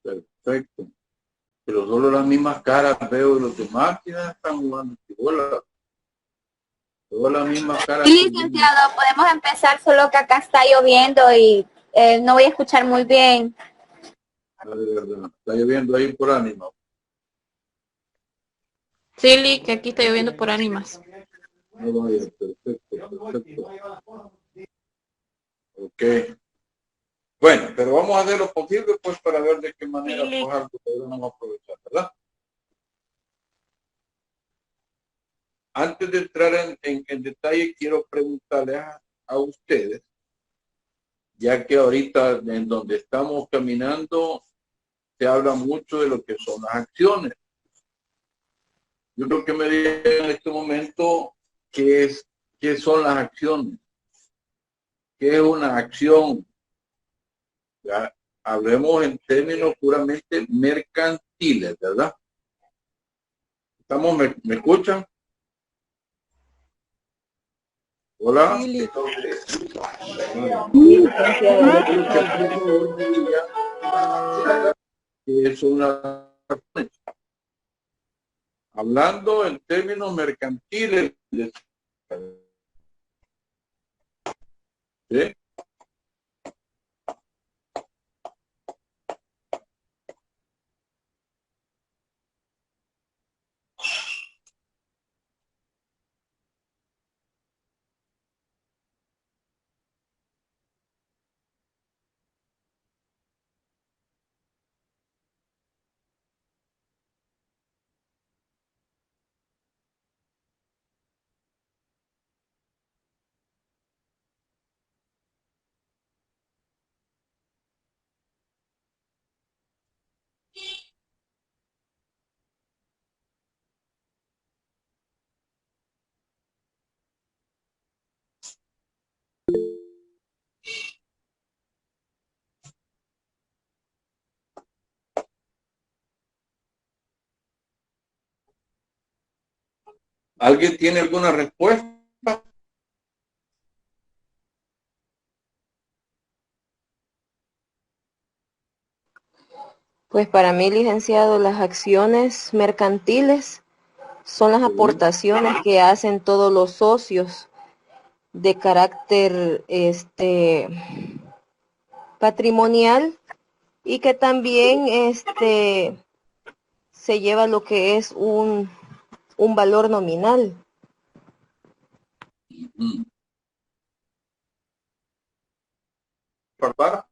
Perfecto. Pero solo las mismas caras veo de los demás que ya están jugando bola. Todas las mismas caras. Sí, licenciado, podemos empezar, solo que acá está lloviendo y no voy a escuchar muy bien. No, de verdad. Está lloviendo ahí por ánima. Sí, Lee, que aquí está lloviendo por ánimas. No vaya, perfecto, perfecto. Ok. Bueno, pero vamos a hacer lo posible pues para ver de qué manera Sí, pues algo podemos aprovechar, ¿verdad? Antes de entrar en detalle, quiero preguntarles a ustedes, ya que ahorita en donde estamos caminando se habla mucho de lo que son las acciones. Yo creo que me digan en este momento qué son las acciones, qué es una acción. Ya, hablemos en términos puramente mercantiles, ¿verdad? ¿Me escuchan? Hola. sí, Sí, licenciado, lo Por escuchamos. favor, me diga que es una acción. Hablando en términos mercantiles, ¿sí? ¿Alguien tiene alguna respuesta? Pues para mí, licenciado, las acciones mercantiles son las Sí. aportaciones que hacen todos los socios de carácter patrimonial y que también se lleva lo que es un valor nominal. Mm. ¿Para?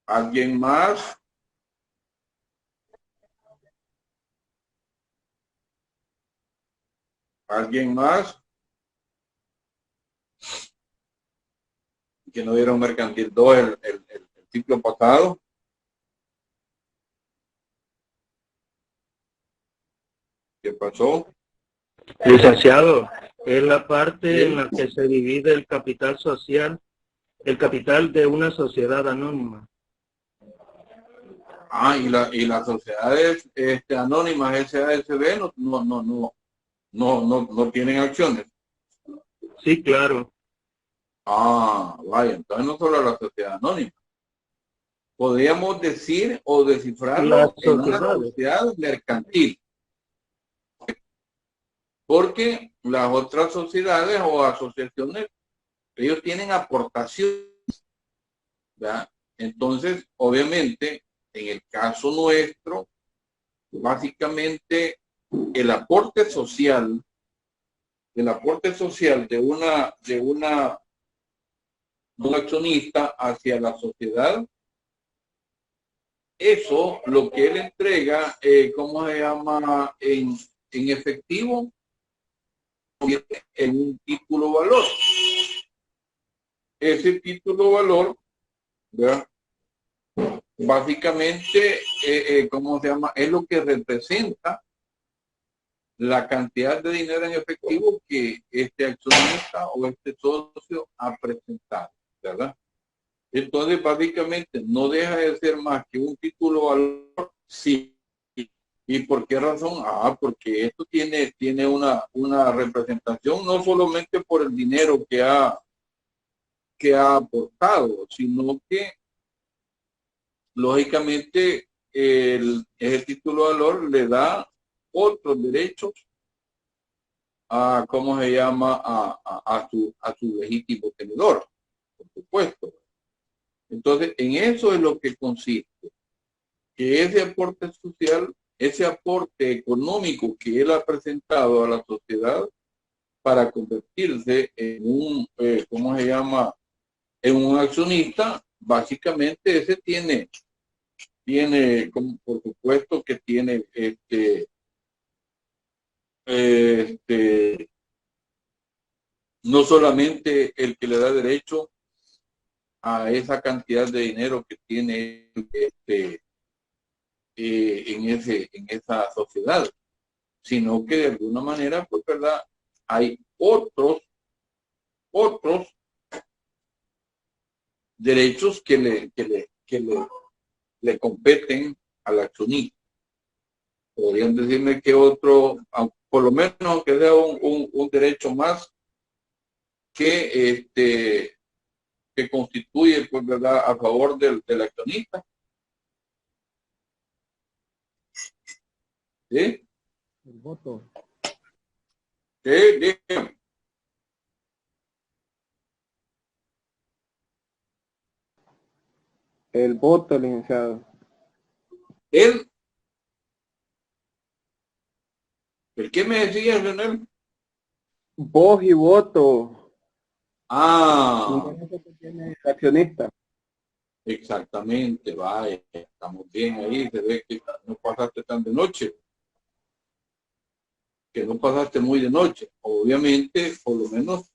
¿Alguien más? ¿Alguien más? Que no dieron mercantil 2 el ciclo pasado. ¿Qué pasó? Licenciado, es la parte en Sí. la que se divide el capital social, el capital de una sociedad anónima. Ah, y las sociedades anónimas SASB no tienen acciones. Sí, claro. Ah, vaya, entonces no solo la sociedad anónima. Podríamos decir o Las descifrarlo en una sociedades. sociedad mercantil, porque las otras sociedades o asociaciones, ellos tienen aportaciones, ¿verdad? Entonces, obviamente, en el caso nuestro, básicamente el aporte social de un accionista hacia la sociedad, eso lo que él entrega, ¿cómo se llama? En efectivo, en un título valor. Ese título valor, ¿verdad? Básicamente, ¿cómo se llama? Es lo que representa la cantidad de dinero en efectivo que este accionista o este socio ha presentado, ¿verdad? Entonces, básicamente, no deja de ser más que un título valor, sí. ¿Y por qué razón? Ah, porque esto tiene una representación no solamente por el dinero que ha aportado, sino que lógicamente ese título de valor le da otros derechos a, ¿cómo se llama? A su legítimo tenedor, por supuesto. Entonces, en eso es lo que consiste, que ese aporte social, ese aporte económico que él ha presentado a la sociedad para convertirse en un, ¿cómo se llama? En un accionista, básicamente ese tiene, como por supuesto que tiene no solamente el que le da derecho a esa cantidad de dinero que tiene en esa sociedad, sino que de alguna manera, pues verdad, hay otros derechos que le competen al accionista. Podrían decirme que otro, por lo menos que sea un derecho más que que constituye, pues verdad, a favor del accionista. ¿Sí? El voto. Sí, dígame. El voto, licenciado. ¿El qué me decía, Leonel? Voz y voto. Ah, Un derecho que tiene el accionista. exactamente, vaya, estamos bien ahí, se ve que no pasaste tan de noche, que no pasaste muy de noche, obviamente, por lo menos,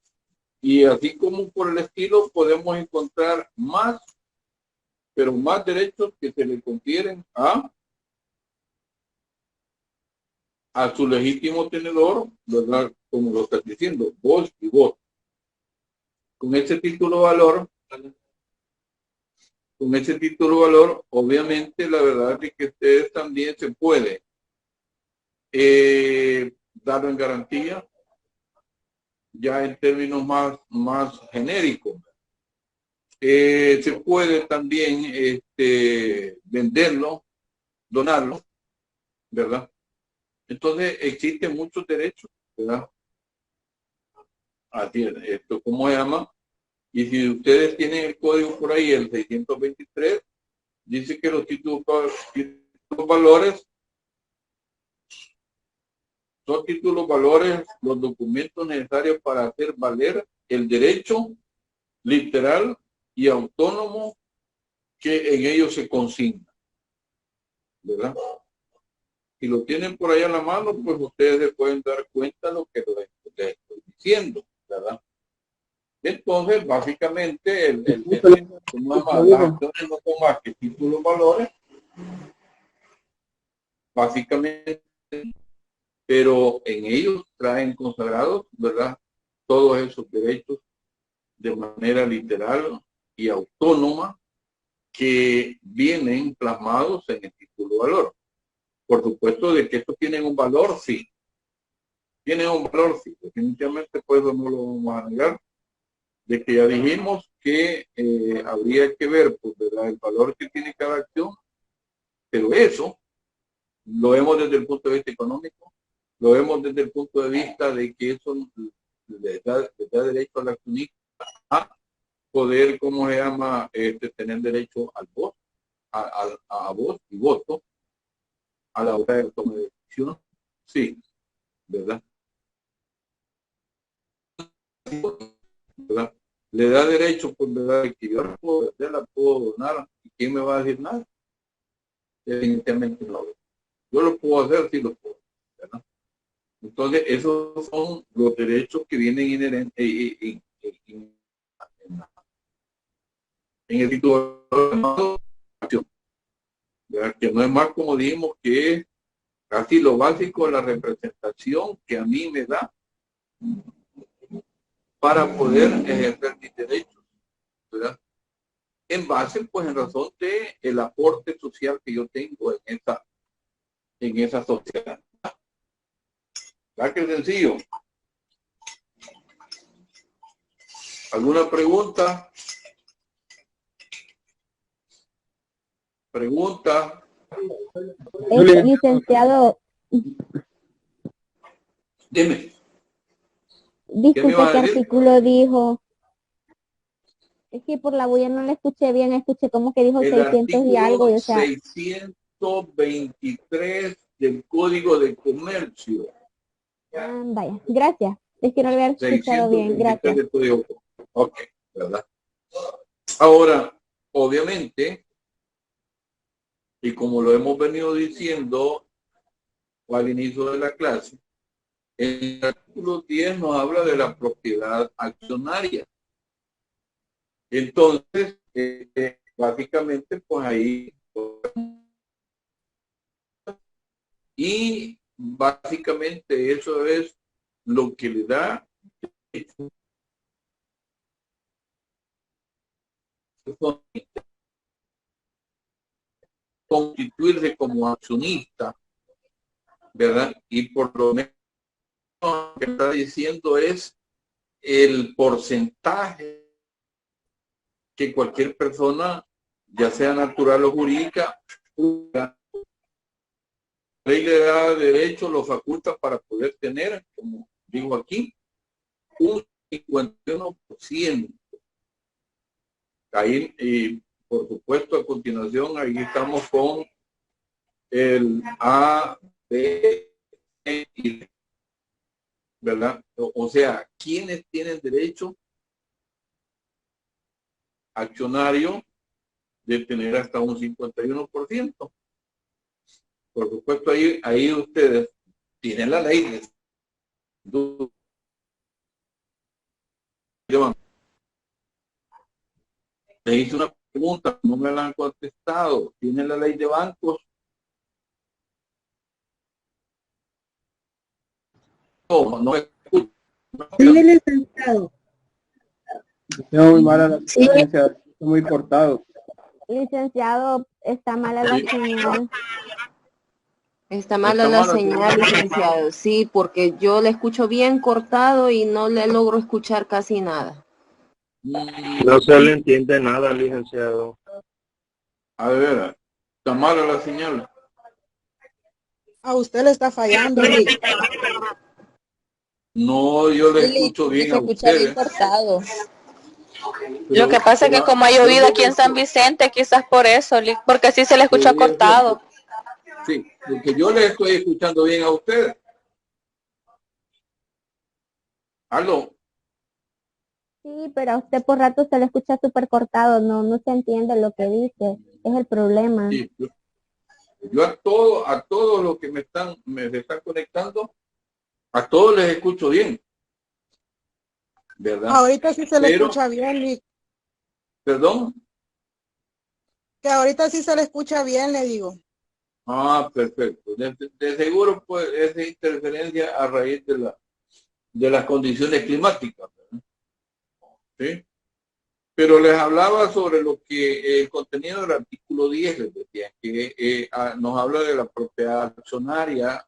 y así como por el estilo, podemos encontrar más, pero más derechos que se le confieren a su legítimo tenedor, ¿verdad? Como lo estás diciendo, voz y voto. Con ese título de valor, obviamente, la verdad es que ustedes también se puede darlo en garantía, ya en términos más genéricos. Se puede también venderlo, donarlo, ¿verdad? Entonces existen muchos derechos, ¿verdad? Así es, esto, ¿cómo se llama? Y si ustedes tienen el código por ahí, el 623, dice que los títulos valores son títulos valores, los documentos necesarios para hacer valer el derecho literal y autónomo que en ellos se consigna, ¿verdad? Si lo tienen por ahí a la mano, pues ustedes se pueden dar cuenta de lo que les estoy diciendo, ¿verdad? Entonces, básicamente, las acciones no son más que títulos valores, básicamente, pero en ellos traen consagrados, ¿verdad? Todos esos derechos de manera literal y autónoma que vienen plasmados en el título valor. Por supuesto, de que estos tienen un valor, sí. Tienen un valor, sí. Definitivamente, pues no lo vamos a negar. De que ya dijimos que habría que ver, pues, ¿verdad? El valor que tiene cada acción, pero eso lo vemos desde el punto de vista económico, lo vemos desde el punto de vista de que eso le da derecho al accionista a poder, ¿cómo se llama? Tener derecho al voto, a voz y voto a la hora de tomar decisión. Sí, ¿verdad? ¿Verdad? Le da derecho, pues, ¿verdad? Que yo la puedo donar. ¿Y quién me va a decir nada? Evidentemente no. Yo lo puedo hacer, sí lo puedo, ¿verdad? Entonces, esos son los derechos que vienen inherentes en el título de acción, ¿verdad? Que no es más, como dijimos, que es casi lo básico de la representación que a mí me da para poder ejercer mis derechos, ¿verdad? En base, pues, en razón de el aporte social que yo tengo en esa sociedad. ¿Verdad que es sencillo? ¿Alguna pregunta? ¿Pregunta? Licenciado, Dime. disculpe, vas a ¿qué decir? artículo dijo? Es que por la bulla no le escuché bien, escuché como que dijo El 600 y algo, artículo y, o sea, 623 del Código de Comercio. vaya, gracias. Es que no lo había escuchado bien, 623 gracias. del Código. Ok, ¿verdad? Ahora, obviamente, y como lo hemos venido diciendo al inicio de la clase, el artículo 10 nos habla de la propiedad accionaria. Entonces, básicamente, pues ahí, y básicamente eso es lo que le da constituirse como accionista, ¿verdad? Y por lo menos lo que está diciendo es el porcentaje que cualquier persona, ya sea natural o jurídica, la ley le da derecho, lo faculta para poder tener, como digo aquí, un 51%. Ahí, y por supuesto, a continuación, ahí estamos con el A, B, E y D, ¿verdad? O sea, ¿quiénes tienen derecho accionario de tener hasta un 51%? Por supuesto, ahí ustedes tienen la ley. Le hice una pregunta, no me la han contestado. ¿Tienen la ley de bancos? No escucho. Sí, licenciado. Tengo muy mala la Sí. frecuencia, estoy muy cortado. Licenciado, está mala la señal. Está mala Está la mala, señal, licenciado. Sí, porque yo le escucho bien cortado y no le logro escuchar casi nada. No se le entiende nada, licenciado. A ver, está mala la señal. A usted le está fallando, Lick. No, yo le escucho bien Se a escucha bien ustedes. cortado. Pero- Lo que pasa es que como ha llovido aquí en San Vicente, quizás por eso, porque así se le escucha podría ser. cortado. Sí, porque yo les estoy escuchando bien a ustedes. Aló. Sí, pero a usted por rato se le escucha súper cortado, no se entiende lo que dice, es el problema. Sí, yo a todos los que me están conectando, a todos les escucho bien, ¿verdad? Ahorita sí se le Pero, escucha bien, Lick. perdón. Que ahorita sí se le escucha bien, le digo. Ah, perfecto. De seguro, pues, es interferencia a raíz de las condiciones climáticas, ¿verdad? ¿Sí? Pero les hablaba sobre lo que el contenido del artículo 10, les decía, que nos habla de la propiedad accionaria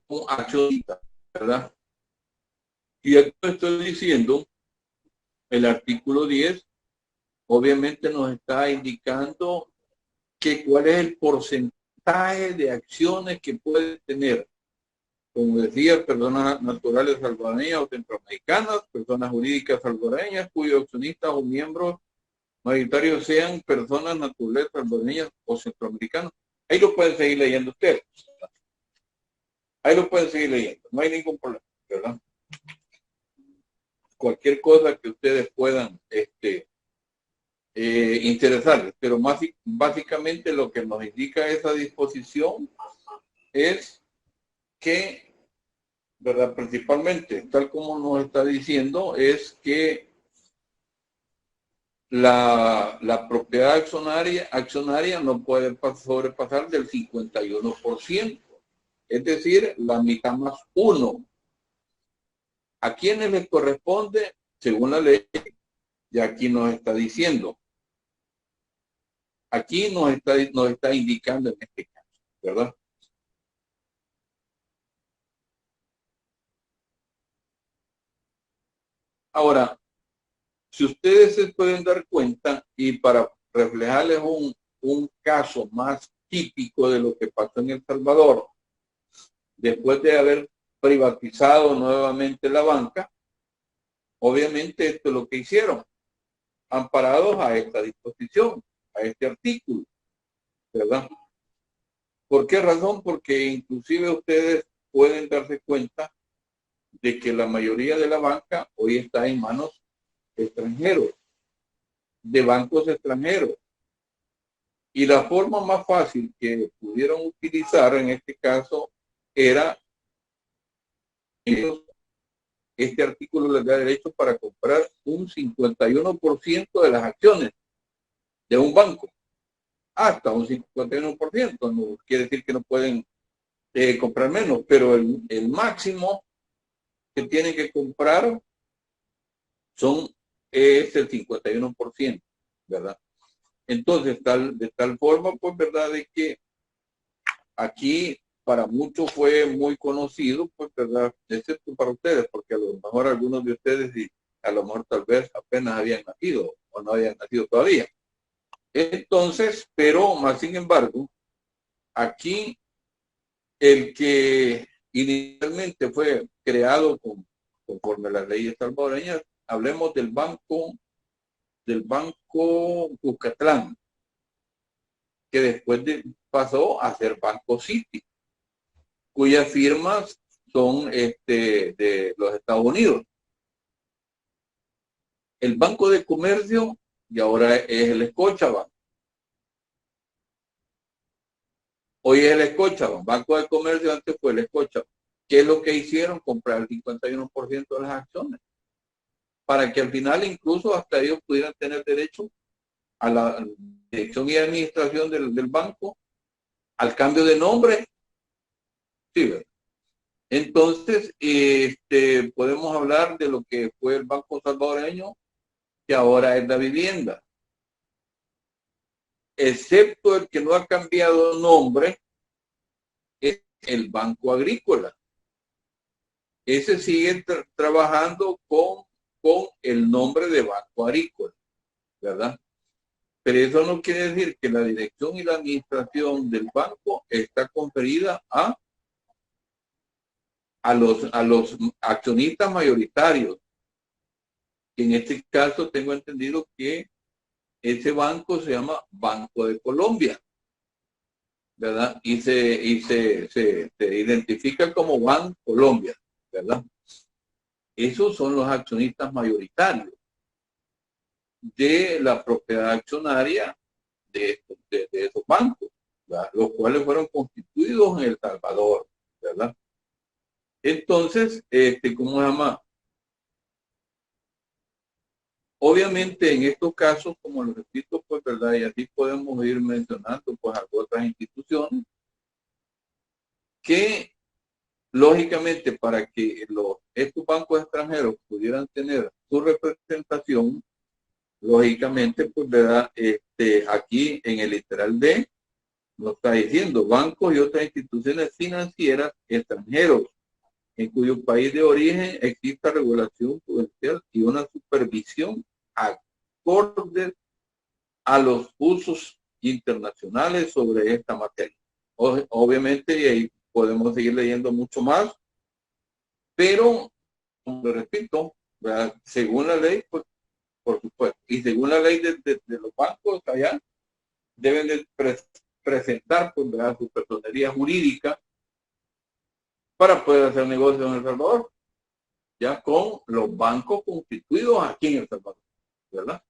como accionista, ¿verdad? Y aquí estoy diciendo, el artículo 10 obviamente nos está indicando que cuál es el porcentaje de acciones que puede tener, como decía, personas naturales salvadoreñas o centroamericanas, personas jurídicas salvadoreñas cuyos accionistas o miembros mayoritarios sean personas naturales salvadoreñas o centroamericanas. Ahí lo pueden seguir leyendo ustedes. Ahí lo pueden seguir leyendo. No hay ningún problema, ¿verdad? Cualquier cosa que ustedes puedan interesarles, pero básicamente lo que nos indica esa disposición es que, ¿verdad? Principalmente, tal como nos está diciendo, es que la propiedad accionaria no puede sobrepasar del 51%, es decir, la mitad más uno. ¿A quiénes les corresponde? Según la ley, y aquí nos está diciendo. Aquí nos está indicando en este caso, ¿verdad? Ahora, si ustedes se pueden dar cuenta, y para reflejarles un caso más típico de lo que pasó en El Salvador, después de haber privatizado nuevamente la banca, obviamente esto es lo que hicieron, amparados a esta disposición, a este artículo, ¿verdad? ¿Por qué razón? Porque inclusive ustedes pueden darse cuenta de que la mayoría de la banca hoy está en manos extranjeros, de bancos extranjeros. Y la forma más fácil que pudieron utilizar en este caso era ellos, este artículo les da derecho para comprar un 51% de las acciones de un banco. Hasta un 51%, no quiere decir que no pueden comprar menos, pero el máximo que tienen que comprar es el 51%, ¿verdad? Entonces, de tal forma, pues, ¿verdad? De que aquí para muchos fue muy conocido, pues, ¿verdad? Excepto para ustedes, porque a lo mejor algunos de ustedes, y a lo mejor tal vez apenas habían nacido o no habían nacido todavía. Entonces, pero más sin embargo, aquí el que inicialmente fue creado conforme las leyes salvadoreñas, hablemos del banco Cuscatlán, que después pasó a ser Banco City, cuyas firmas son de los Estados Unidos. El Banco de Comercio y ahora es el Scotiabank. Hoy es el Scotiabank. Banco de Comercio antes fue el Scotiabank. ¿Qué es lo que hicieron? Comprar el 51% de las acciones, para que al final incluso hasta ellos pudieran tener derecho a la dirección y administración del banco, al cambio de nombre. Sí, ¿verdad? Entonces, podemos hablar de lo que fue el Banco Salvadoreño, que ahora es la vivienda. Excepto el que no ha cambiado nombre, es el Banco Agrícola. Ese sigue trabajando con el nombre de Banco Agrícola, ¿verdad? Pero eso no quiere decir que la dirección y la administración del banco está conferida a los accionistas mayoritarios. En este caso tengo entendido que ese banco se llama Banco de Colombia, ¿verdad? Y se identifica como Banco Colombia, ¿verdad? Esos son los accionistas mayoritarios de la propiedad accionaria de esos bancos, ¿verdad? Los cuales fueron constituidos en El Salvador, ¿verdad? Entonces, ¿cómo se llama? Obviamente en estos casos, como lo repito, pues, ¿verdad? Y así podemos ir mencionando, pues, a otras instituciones que, lógicamente, para que estos bancos extranjeros pudieran tener su representación, lógicamente, pues, ¿verdad? Aquí en el literal D nos está diciendo bancos y otras instituciones financieras extranjeros en cuyo país de origen exista regulación prudencial y una supervisión acorde a los usos internacionales sobre esta materia. Obviamente, y ahí podemos seguir leyendo mucho más, pero, como lo repito, ¿verdad? Según la ley, pues, por supuesto, y según la ley de los bancos allá, deben de presentar, pues, ¿verdad?, su personería jurídica para poder hacer negocios en El Salvador, ya con los bancos constituidos aquí en El Salvador, ¿verdad?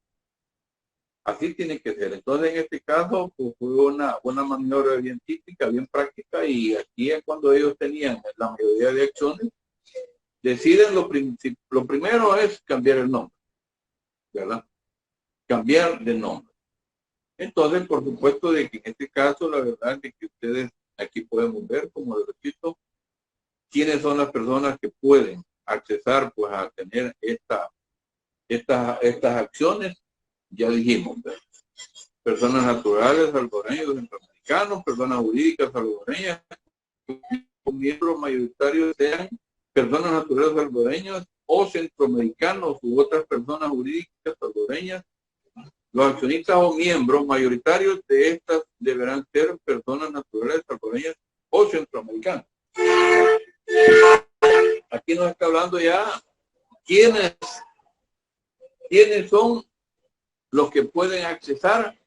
Así tiene que ser. Entonces, en este caso, pues, fue una maniobra bien típica, bien práctica, y aquí es cuando ellos tenían la mayoría de acciones, deciden lo primero es cambiar el nombre, ¿verdad? Cambiar de nombre. Entonces, por supuesto, de que en este caso, la verdad es que ustedes aquí podemos ver, como les repito, quiénes son las personas que pueden accesar, pues, a tener estas acciones. Ya dijimos, ¿verdad? Personas naturales salvadoreños, centroamericanos, personas jurídicas salvadoreñas, miembros mayoritarios sean personas naturales salvadoreños o centroamericanos u otras personas jurídicas salvadoreñas. Los accionistas o miembros mayoritarios de estas deberán ser personas naturales salvadoreñas o centroamericanas. Aquí nos está hablando ya quiénes son los que pueden accesar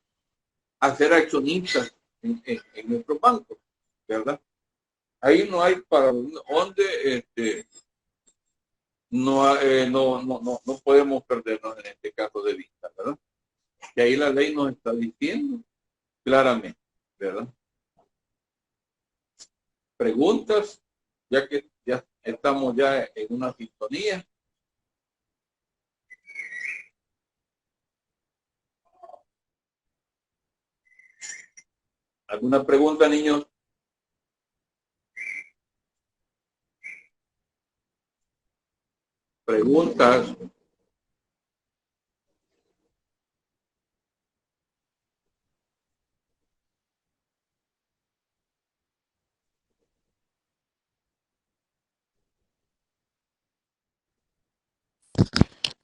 a ser accionistas en nuestros bancos, ¿verdad? Ahí no hay para donde no podemos perdernos en este caso de vista, ¿verdad? Y ahí la ley nos está diciendo claramente, ¿verdad? Preguntas, ya que ya estamos ya en una sintonía. ¿Alguna pregunta, niños? Preguntas.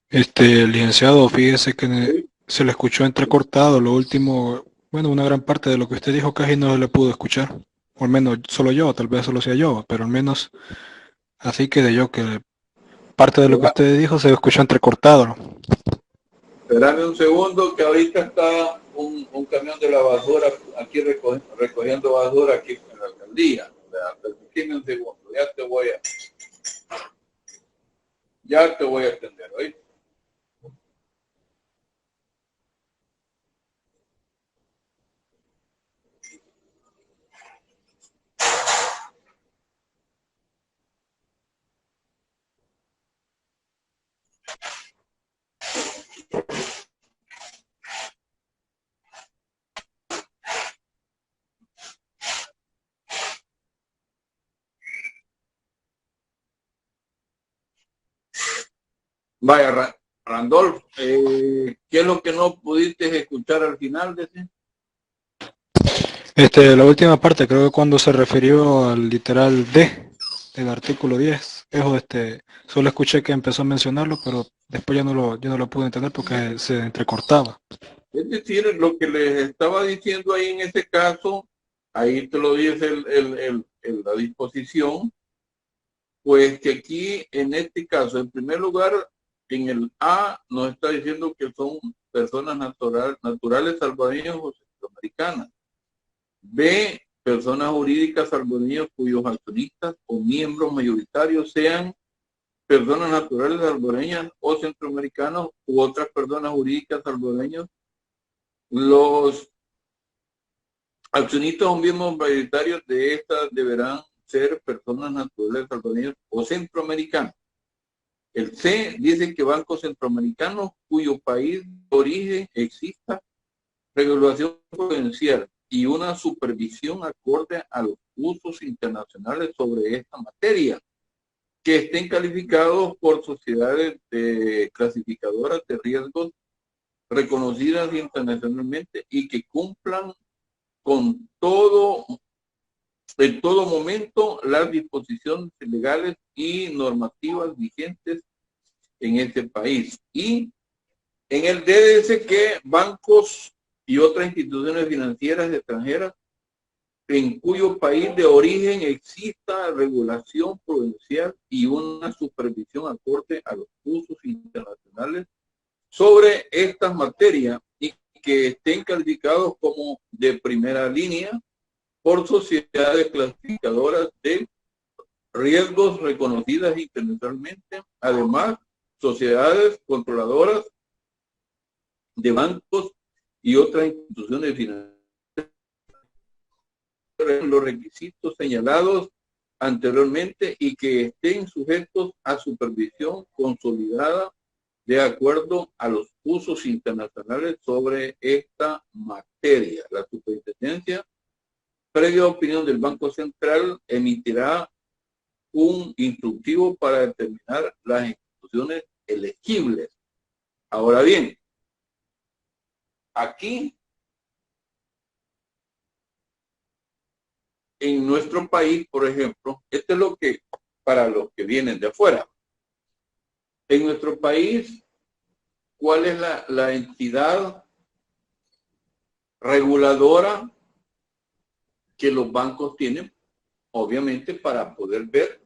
Licenciado, fíjese que se le escuchó entrecortado lo último, bueno, una gran parte de lo que usted dijo casi no se le pudo escuchar, o al menos solo yo, tal vez solo sea yo, pero al menos así quedé yo, que parte de lo que usted dijo se escuchó entrecortado, ¿no? Espérame un segundo, que ahorita está un camión de la basura aquí recogiendo basura aquí en la alcaldía. Permíteme un segundo, ya te voy a atender, ¿oí? Vaya, Randolph, ¿qué es lo que no pudiste escuchar al final de ese? La última parte, creo que cuando se refirió al literal D del artículo 10, eso solo escuché que empezó a mencionarlo, pero después ya no lo pude entender porque se entrecortaba. Es decir, lo que les estaba diciendo ahí en ese caso, ahí te lo dice la disposición, pues que aquí en este caso, en primer lugar, en el A nos está diciendo que son personas naturales salvadoreñas o centroamericanas. B, personas jurídicas salvadoreñas cuyos accionistas o miembros mayoritarios sean personas naturales salvadoreñas o centroamericanos u otras personas jurídicas salvadoreñas. Los accionistas o miembros mayoritarios de estas deberán ser personas naturales salvadoreñas o centroamericanas. El C dice que bancos centroamericanos cuyo país de origen exista regulación prudencial y una supervisión acorde a los usos internacionales sobre esta materia, que estén calificados por sociedades clasificadoras de riesgos reconocidas internacionalmente y que cumplan en todo momento las disposiciones legales y normativas vigentes en este país. Y en el D dice que bancos y otras instituciones financieras extranjeras en cuyo país de origen exista regulación prudencial y una supervisión acorde a los usos internacionales sobre estas materias y que estén calificados como de primera línea por sociedades clasificadoras de riesgos reconocidas internacionalmente, además sociedades controladoras de bancos y otras instituciones financieras, los requisitos señalados anteriormente y que estén sujetos a supervisión consolidada de acuerdo a los usos internacionales sobre esta materia. La superintendencia, previa opinión del Banco Central, emitirá un instructivo para determinar las instituciones elegibles. Ahora bien, aquí en nuestro país, por ejemplo, esto es lo que para los que vienen de afuera. En nuestro país, ¿cuál es la entidad reguladora que los bancos tienen? Obviamente para poder ver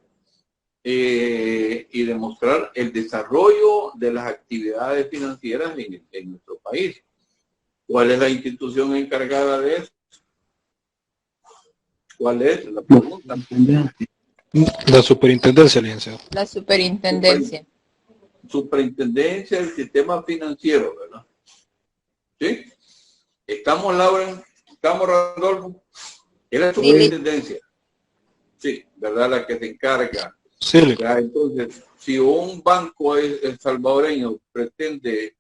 y demostrar el desarrollo de las actividades financieras en nuestro país. ¿Cuál es la institución encargada de eso? ¿Cuál es la pregunta? La superintendencia, licenciado. La superintendencia. Superintendencia del sistema financiero, ¿verdad? ¿Sí? ¿Estamos, Laura? ¿Estamos, Randolfo? Es la superintendencia. Sí, ¿verdad? La que se encarga. Sí. Ya, entonces, si un banco salvadoreño pretende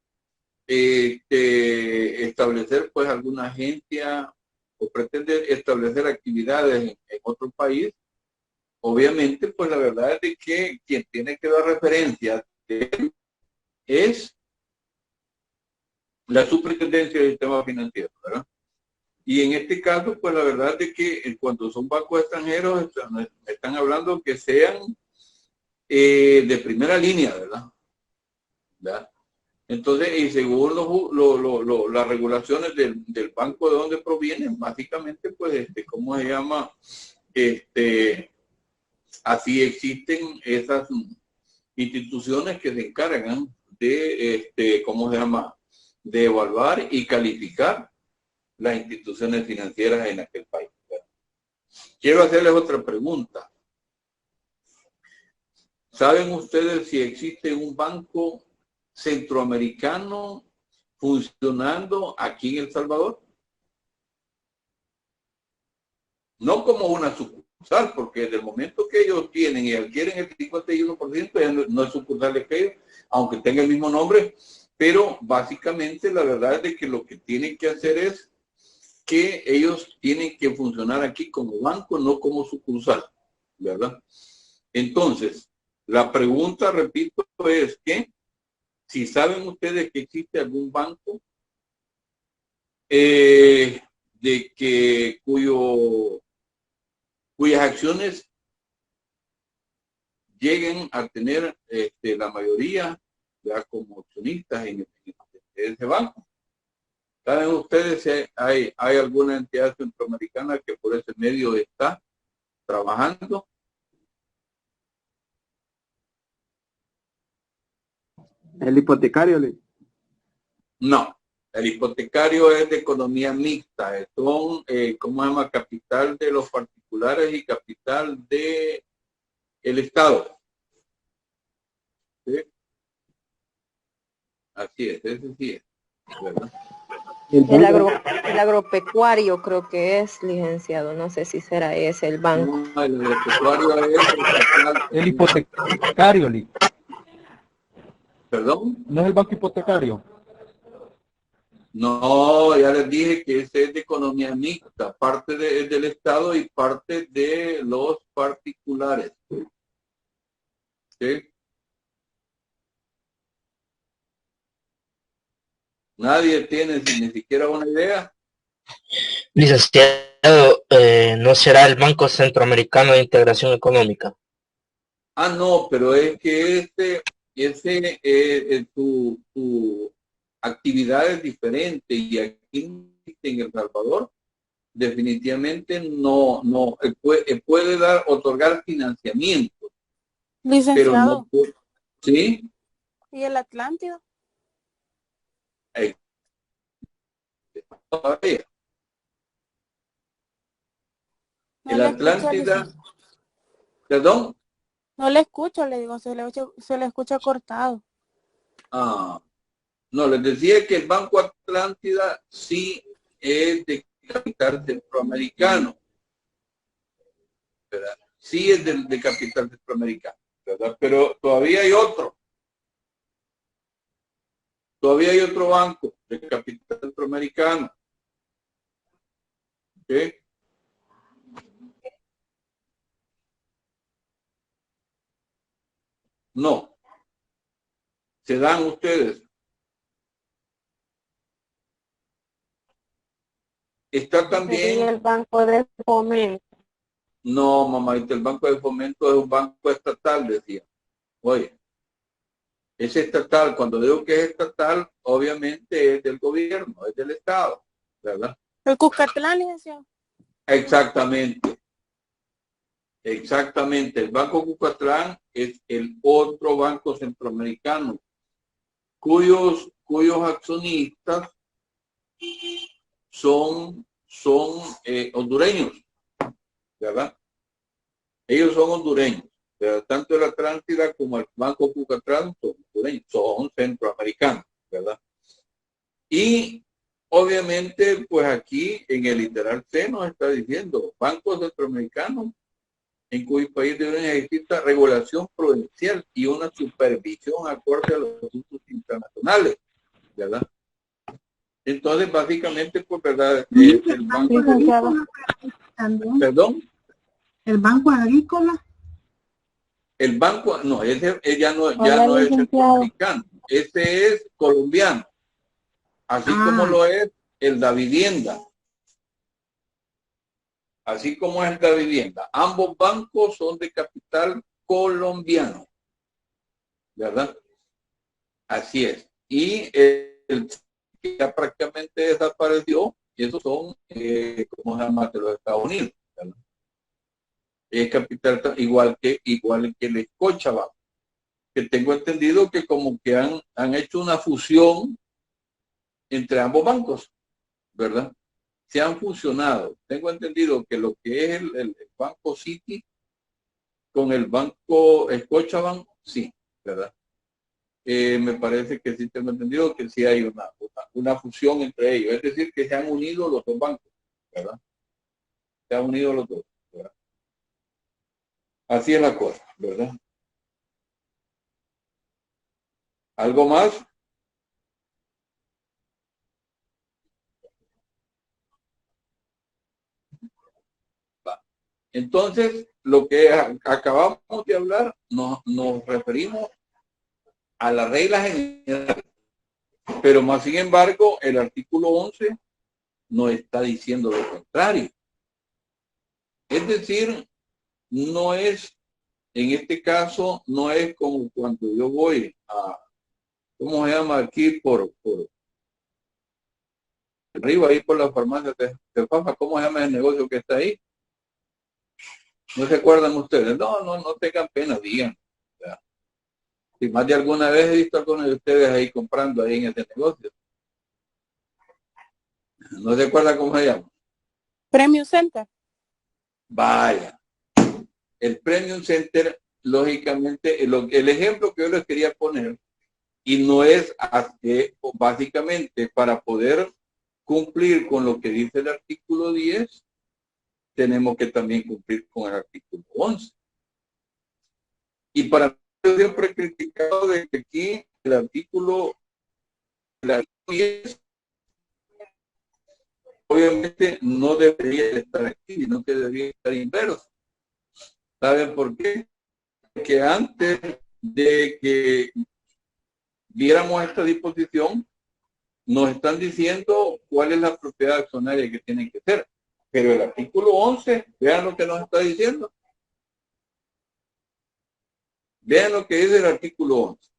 establecer pues alguna agencia o pretende establecer actividades en otro país, obviamente pues la verdad es de que quien tiene que dar referencia es la superintendencia del sistema financiero, ¿verdad? Y en este caso pues la verdad es que cuando son bancos extranjeros están hablando que sean de primera línea, ¿verdad? ¿Verdad? Entonces, y según las regulaciones del banco de donde provienen, básicamente, pues, ¿cómo se llama? Así existen esas instituciones que se encargan de, ¿cómo se llama? De evaluar y calificar las instituciones financieras en aquel país, ¿verdad? Quiero hacerles otra pregunta. ¿Saben ustedes si existe un banco centroamericano funcionando aquí en El Salvador? No como una sucursal, porque desde el momento que ellos tienen y adquieren el 51%, ya no es sucursal de ellos, aunque tenga el mismo nombre, pero básicamente la verdad es de que lo que tienen que hacer es que ellos tienen que funcionar aquí como banco, no como sucursal, ¿verdad? Entonces, la pregunta, repito, es que si saben ustedes que existe algún banco cuyas acciones lleguen a tener la mayoría ya como accionistas en ese banco. ¿Saben ustedes si hay alguna entidad centroamericana que por ese medio está trabajando? El hipotecario, No, el hipotecario es de economía mixta, son, ¿cómo se llama? Capital de los particulares y capital de el Estado. ¿Sí? Así es, ese sí es, ¿verdad? El agropecuario creo que es, licenciado, no sé si será ese el banco. No, el agropecuario es el hipotecario, ¿Perdón? ¿No es el banco hipotecario? No, ya les dije que ese es de economía mixta, parte del Estado y parte de los particulares. ¿Sí? Nadie tiene ni siquiera una idea. Licenciado, ¿no será el Banco Centroamericano de Integración Económica? Ah, no, pero es que tu actividad es diferente y aquí en El Salvador definitivamente no puede otorgar financiamiento. Licenciado. Pero no, ¿sí? ¿Y el Atlántido? Todavía. No El le Atlántida, escucho, perdón. no le escucho, le digo, se le escucha cortado. Ah, no, les decía que el Banco Atlántida sí es de capital centroamericano, ¿verdad? Sí es de capital centroamericano, ¿verdad? Pero todavía hay otro. Todavía hay otro banco de capital centroamericano. ¿Ok? No. Se dan ustedes. Está también el Banco de Fomento. No, mamá, el Banco de Fomento es un banco estatal, decía. Oye, Es estatal. Cuando digo que es estatal, obviamente es del gobierno, es del Estado, ¿verdad? El Cuscatlán, licenciado. Exactamente. Exactamente. El Banco Cuscatlán es el otro banco centroamericano cuyos accionistas son hondureños, ¿verdad? Ellos son hondureños, pero tanto la Atlántida como el Banco Cuscatlán son hondureños, son centroamericanos, ¿verdad? Y obviamente, pues aquí en el literal C nos está diciendo bancos centroamericanos en cuyo país debe existir regulación prudencial y una supervisión acorde a los asuntos internacionales, ¿verdad? Entonces, básicamente, pues, ¿verdad? El banco agrícola también. ¿Perdón? El banco agrícola. El banco, no, ese ya no Hola, es licenciado. centroamericano, ese es colombiano, así como lo es el da vivienda. Así como es la vivienda. Ambos bancos son de capital colombiano, ¿verdad? Así es. Y el que ya prácticamente desapareció, y esos son, ¿cómo se llama? De los Estados Unidos, ¿verdad? Es capital igual que el Scotiabank, que tengo entendido que como que han hecho una fusión entre ambos bancos, ¿verdad? Se han fusionado. Tengo entendido que lo que es el Banco City con el Banco Scotiabank, sí, ¿verdad? Me parece que sí tengo entendido que sí hay una fusión entre ellos. Es decir, que se han unido los dos bancos, ¿verdad? Se han unido los dos, ¿verdad? Así es la cosa, ¿verdad? ¿Algo más? Entonces, lo que acabamos de hablar, nos referimos a la regla general, pero más sin embargo, el artículo 11 nos está diciendo lo contrario. Es decir, no es, en este caso, no es como cuando yo voy a, ¿cómo se llama aquí? Por arriba, ahí por la farmacia de Fafa, ¿cómo se llama el negocio que está ahí? ¿No se acuerdan ustedes? No tengan pena, digan. Si más de alguna vez he visto a algunos de ustedes ahí comprando ahí en este negocio. ¿No se acuerdan cómo se llama? Premium Center. Vaya. El Premium Center, lógicamente, el ejemplo que yo les quería poner, y no es básicamente para poder cumplir con lo que dice el artículo 10, tenemos que también cumplir con el artículo 11. Y para yo siempre he criticado de que aquí el artículo 10 obviamente no debería estar aquí, sino que debería estar inverso. ¿Saben por qué? Porque antes de que viéramos esta disposición, nos están diciendo cuál es la propiedad accionaria que tienen que ser. Pero el artículo 11, vean lo que nos está diciendo. Vean lo que dice el artículo 11.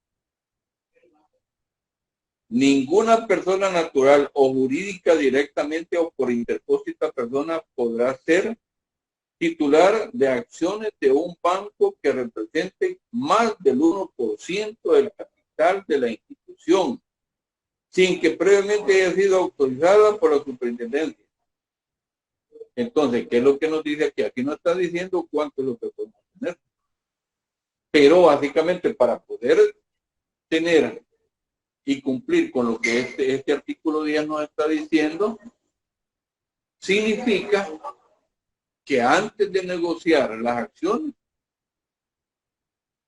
Ninguna persona natural o jurídica directamente o por interpósita persona podrá ser titular de acciones de un banco que represente más del 1% del capital de la institución, sin que previamente haya sido autorizada por la superintendencia. Entonces, ¿qué es lo que nos dice aquí? Aquí nos está diciendo cuánto es lo que podemos tener. Pero básicamente para poder tener y cumplir con lo que este artículo 10 nos está diciendo, significa que antes de negociar las acciones,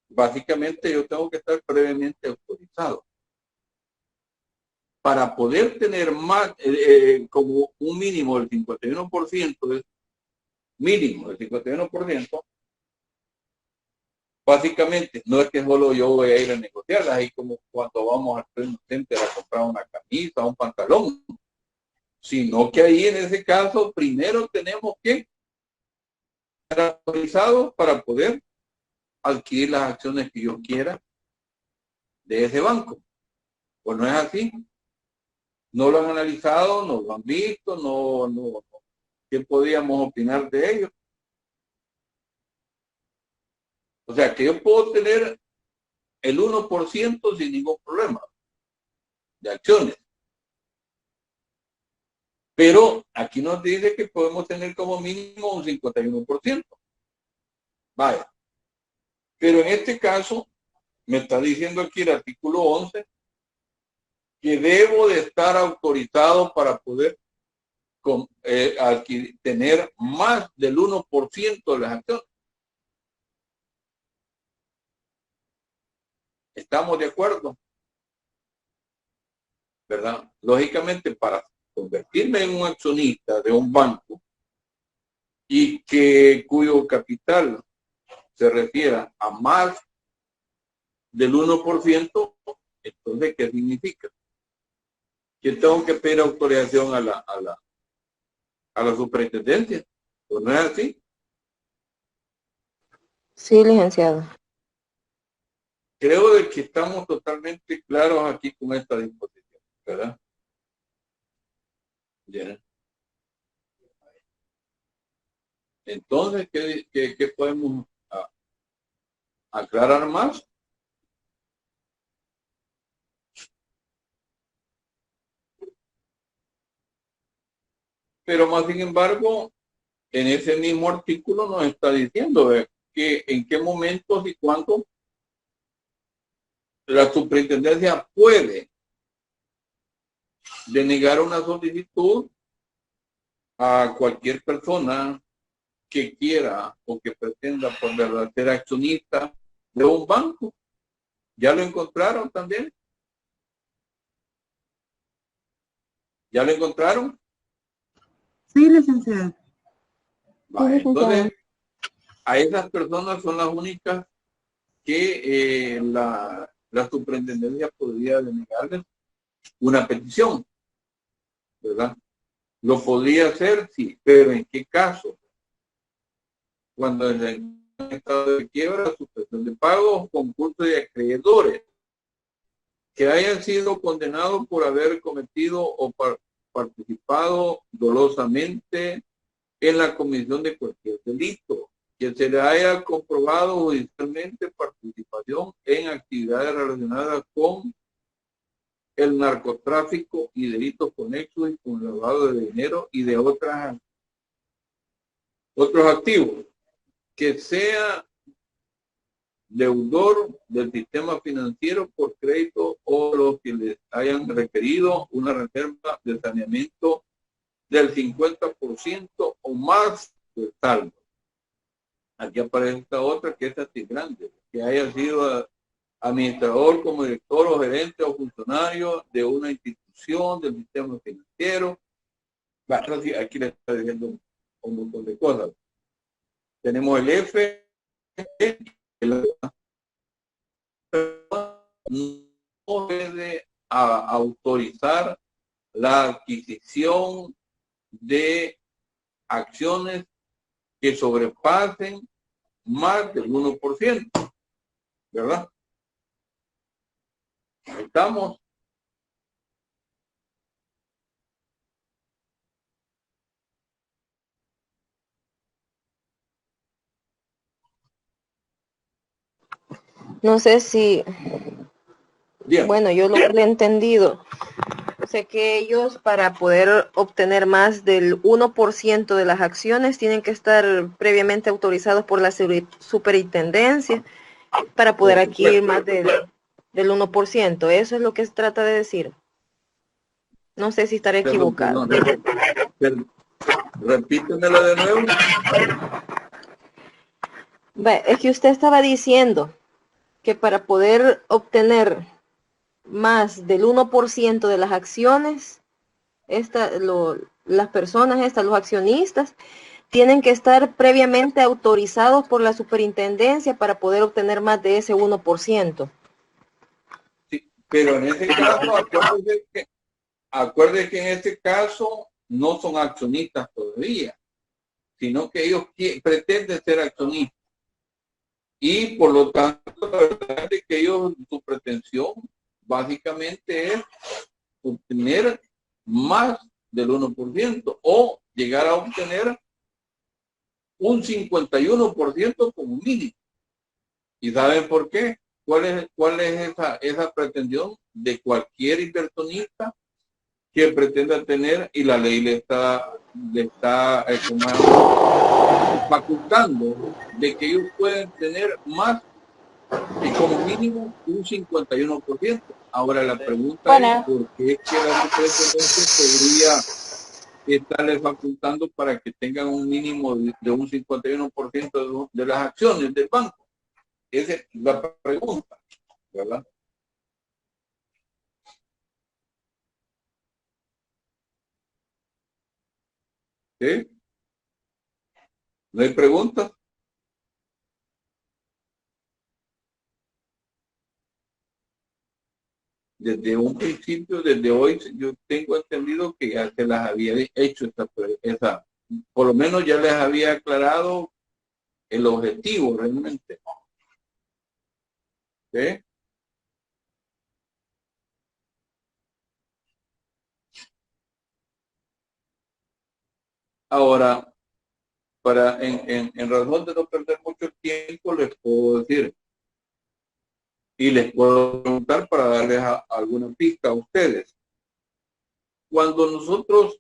básicamente yo tengo que estar previamente autorizado. Para poder tener más, como un mínimo del 51%, mínimo del 51%, básicamente, no es que solo yo voy a ir a negociar, ahí como cuando vamos al Premium Center a comprar una camisa, un pantalón, sino que ahí en ese caso, primero tenemos que estar autorizados para poder adquirir las acciones que yo quiera de ese banco. Pues no es así. No lo han analizado, no lo han visto, no. ¿Qué podíamos opinar de ellos? O sea, que yo puedo tener el 1% sin ningún problema de acciones. Pero aquí nos dice que podemos tener como mínimo un 51%. Vaya. Pero en este caso, me está diciendo aquí el artículo 11 que debo de estar autorizado para poder tener más del 1% de las acciones. ¿Estamos de acuerdo? ¿Verdad? Lógicamente, para convertirme en un accionista de un banco y cuyo capital se refiera a más del 1%, entonces, ¿qué significa? Que tengo que pedir autorización a la superintendencia. Pues no es así. Sí, licenciado. Creo de que estamos totalmente claros aquí con esta disposición, ¿verdad? Bien. Entonces, ¿qué podemos aclarar más? Pero más sin embargo, en ese mismo artículo nos está diciendo que en qué momentos y cuándo la superintendencia puede denegar una solicitud a cualquier persona que quiera o que pretenda por verdad ser accionista de un banco. ¿Ya lo encontraron también? ¿Ya lo encontraron? Sí, licenciado. Vale, entonces, a esas personas son las únicas que la superintendencia podría denegarles una petición, ¿verdad? Lo podría hacer, sí, pero ¿en qué caso? Cuando en estado de quiebra, suspensión de pagos, concurso de acreedores que hayan sido condenados por haber cometido o participado dolosamente en la comisión de cualquier delito, que se le haya comprobado judicialmente participación en actividades relacionadas con el narcotráfico y delitos conexos y con lavado de dinero y de otros activos, que sea deudor del sistema financiero por crédito o los que les hayan requerido una reserva de saneamiento del 50% o más del saldo. Aquí aparece esta otra que es así grande, que haya sido administrador como director o gerente o funcionario de una institución del sistema financiero. Bueno, aquí le está diciendo un montón de cosas. Tenemos el F, no puede autorizar la adquisición de acciones que sobrepasen más del 1%, ¿verdad? Ahí estamos. No sé si, Bien. bueno, yo lo he entendido. Sé que ellos para poder obtener más del 1% de las acciones tienen que estar previamente autorizados por la superintendencia para poder adquirir más del 1%. Eso es lo que se trata de decir. No sé si estaré equivocado. Repítemelo de nuevo. Es que usted estaba diciendo que para poder obtener más del 1% de las acciones, las personas los accionistas, tienen que estar previamente autorizados por la superintendencia para poder obtener más de ese 1%. Sí, pero en ese caso, acuérdense que en este caso no son accionistas todavía, sino que ellos pretenden ser accionistas. Y por lo tanto, la verdad es que ellos, su pretensión básicamente es obtener más del 1% o llegar a obtener un 51% como mínimo. ¿Y saben por qué? ¿Cuál es esa pretensión de cualquier inversionista que pretenda tener, y la ley le está facultando de que ellos pueden tener más y como mínimo un 51%? Ahora la pregunta es ¿por qué es que la superintendencia podría estarle facultando para que tengan un mínimo de un 51% de las acciones del banco? Esa es la pregunta, ¿verdad? ¿Sí? ¿No hay preguntas? Desde un principio, desde hoy, yo tengo entendido que ya se las había hecho esa, por lo menos ya les había aclarado el objetivo realmente. ¿Sí? Ahora, en razón de no perder mucho tiempo, les puedo decir, y les puedo preguntar para darles alguna pista a ustedes. Cuando nosotros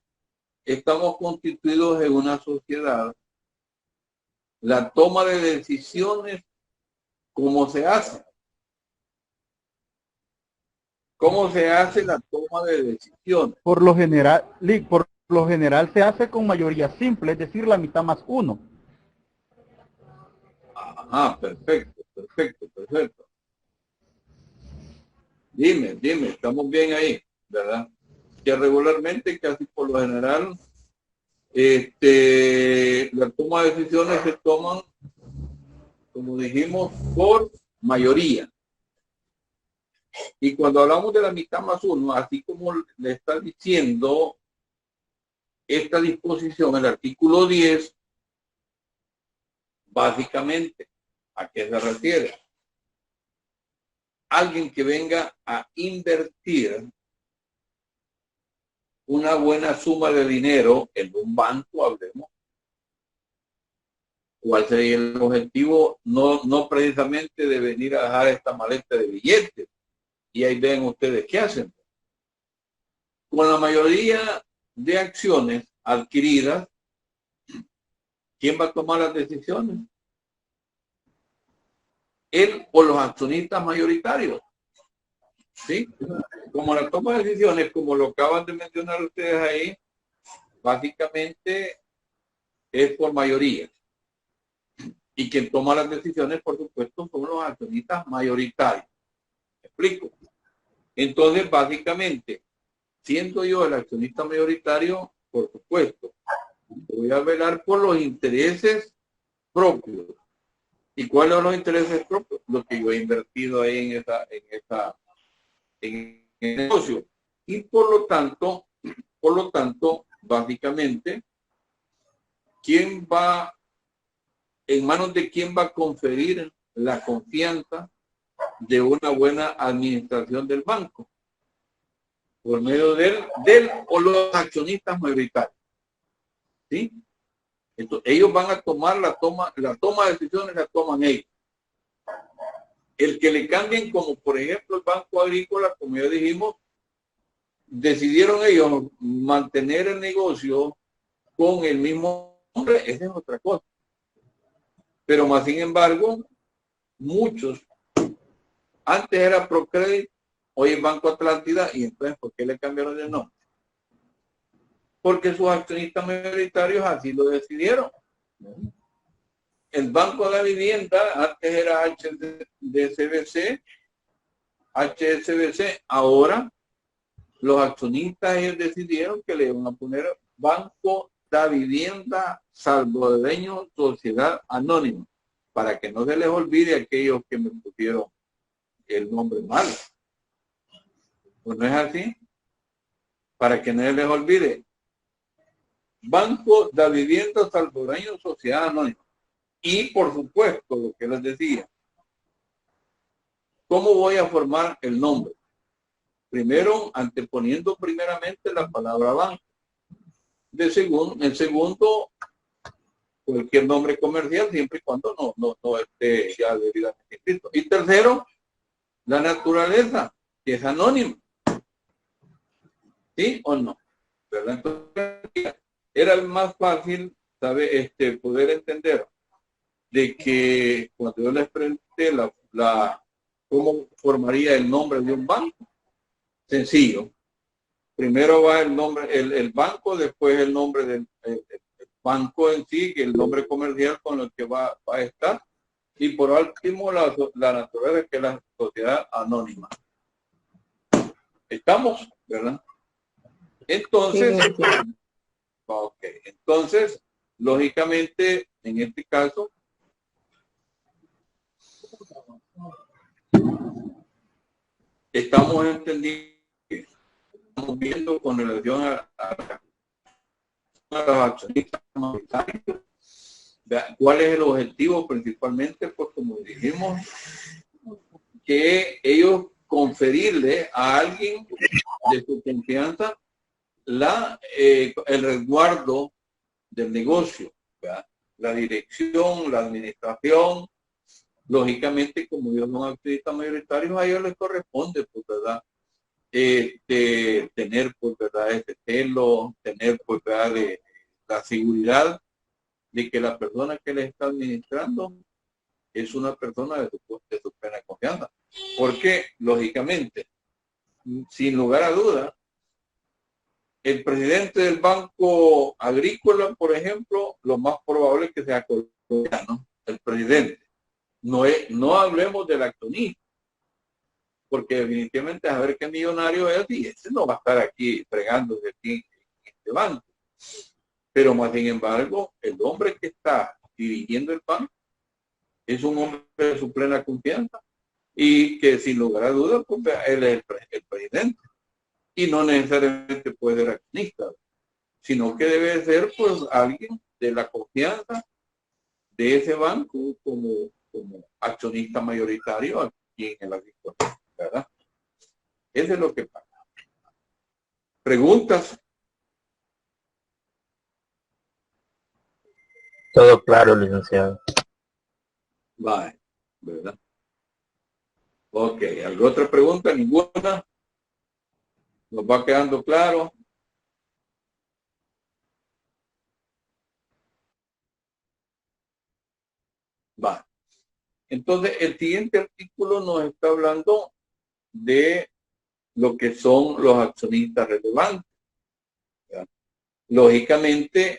estamos constituidos en una sociedad, la toma de decisiones, ¿cómo se hace? ¿Cómo se hace la toma de decisiones? Por lo general se hace con mayoría simple, es decir, la mitad más uno. Ajá, perfecto. Dime, estamos bien ahí, ¿verdad? Que regularmente, casi por lo general, la toma de decisiones se toman, como dijimos, por mayoría. Y cuando hablamos de la mitad más uno, así como le está diciendo esta disposición, el artículo 10, básicamente, ¿a qué se refiere? Alguien que venga a invertir una buena suma de dinero en un banco, hablemos. ¿Cuál sería el objetivo? No precisamente de venir a dejar esta maleta de billetes. Y ahí ven ustedes qué hacen. Con la mayoría de acciones adquiridas, ¿quién va a tomar las decisiones? Él o los accionistas mayoritarios. ¿Sí? Como la toma de decisiones, como lo acaban de mencionar ustedes ahí, básicamente es por mayoría. Y quien toma las decisiones, por supuesto, son los accionistas mayoritarios. ¿Me explico? Entonces, básicamente, siendo yo el accionista mayoritario, por supuesto, voy a velar por los intereses propios. ¿Y cuáles son los intereses propios? Lo que yo he invertido ahí en el negocio. Y por lo tanto, básicamente, en manos de quién va a conferir la confianza de una buena administración del banco? Por medio del o los accionistas mayoritarios. ¿Sí? Entonces, ellos van a tomar la toma de decisiones, la toman ellos. El que le cambien, como por ejemplo el Banco Agrícola, como ya dijimos, decidieron ellos mantener el negocio con el mismo nombre, esa es otra cosa. Pero más sin embargo, muchos, antes era Procredit, hoy es Banco Atlántida, y entonces ¿por qué le cambiaron de nombre? Porque sus accionistas mayoritarios así lo decidieron. El Banco de la Vivienda antes era HSBC, ahora los accionistas ellos decidieron que le iban a poner Banco de Vivienda Salvadoreño Sociedad Anónima, para que no se les olvide a aquellos que me pusieron el nombre mal. Pues no es así. Para que no se les olvide. Banco de Vivienda Salvadoreño Sociedad Anónima. Y por supuesto, lo que les decía, ¿cómo voy a formar el nombre? Primero, anteponiendo primeramente la palabra banco. En segundo, cualquier nombre comercial, siempre y cuando no esté ya debidamente escrito. Y tercero, la naturaleza, que es anónima. ¿Sí o no? ¿Verdad? Entonces, era más fácil poder entender de que cuando yo les pregunté cómo formaría el nombre de un banco, sencillo. Primero va el nombre, el banco, después el nombre del el banco en sí, que el nombre comercial con el que va a estar, y por último la naturaleza, que es la sociedad anónima. ¿Estamos? ¿Verdad? Entonces, Sí, ok, entonces, lógicamente, en este caso, estamos entendiendo, estamos viendo con relación a los accionistas mayoritarios, ¿cuál es el objetivo principalmente? Pues como dijimos, que ellos conferirle a alguien de su confianza el resguardo del negocio, ¿verdad? La dirección, la administración. Lógicamente, como ellos son accionistas mayoritarios, a ellos les corresponde, pues, ¿verdad? Tener, pues, ¿verdad? Ese celo, tener, pues, ¿verdad? De la seguridad de que la persona que les está administrando es una persona de su plena confianza. Porque, lógicamente, sin lugar a dudas, el presidente del Banco Agrícola, por ejemplo, lo más probable es que sea colombiano, el presidente. No hablemos del accionista, porque definitivamente a ver qué millonario es y ese no va a estar aquí fregándose aquí en este banco. Pero más sin embargo, el hombre que está dirigiendo el banco es un hombre de su plena confianza y que sin lugar a dudas, pues, él es el presidente. Y no necesariamente puede ser accionista, sino que debe ser pues alguien de la confianza de ese banco como accionista mayoritario aquí en la agricultura, ¿verdad? Eso es lo que pasa. ¿Preguntas? Todo claro, licenciado. Vale, ¿verdad? Ok, ¿alguna otra pregunta? ¿Ninguna? ¿Nos va quedando claro? Va. Entonces, el siguiente artículo nos está hablando de lo que son los accionistas relevantes. ¿Verdad? Lógicamente,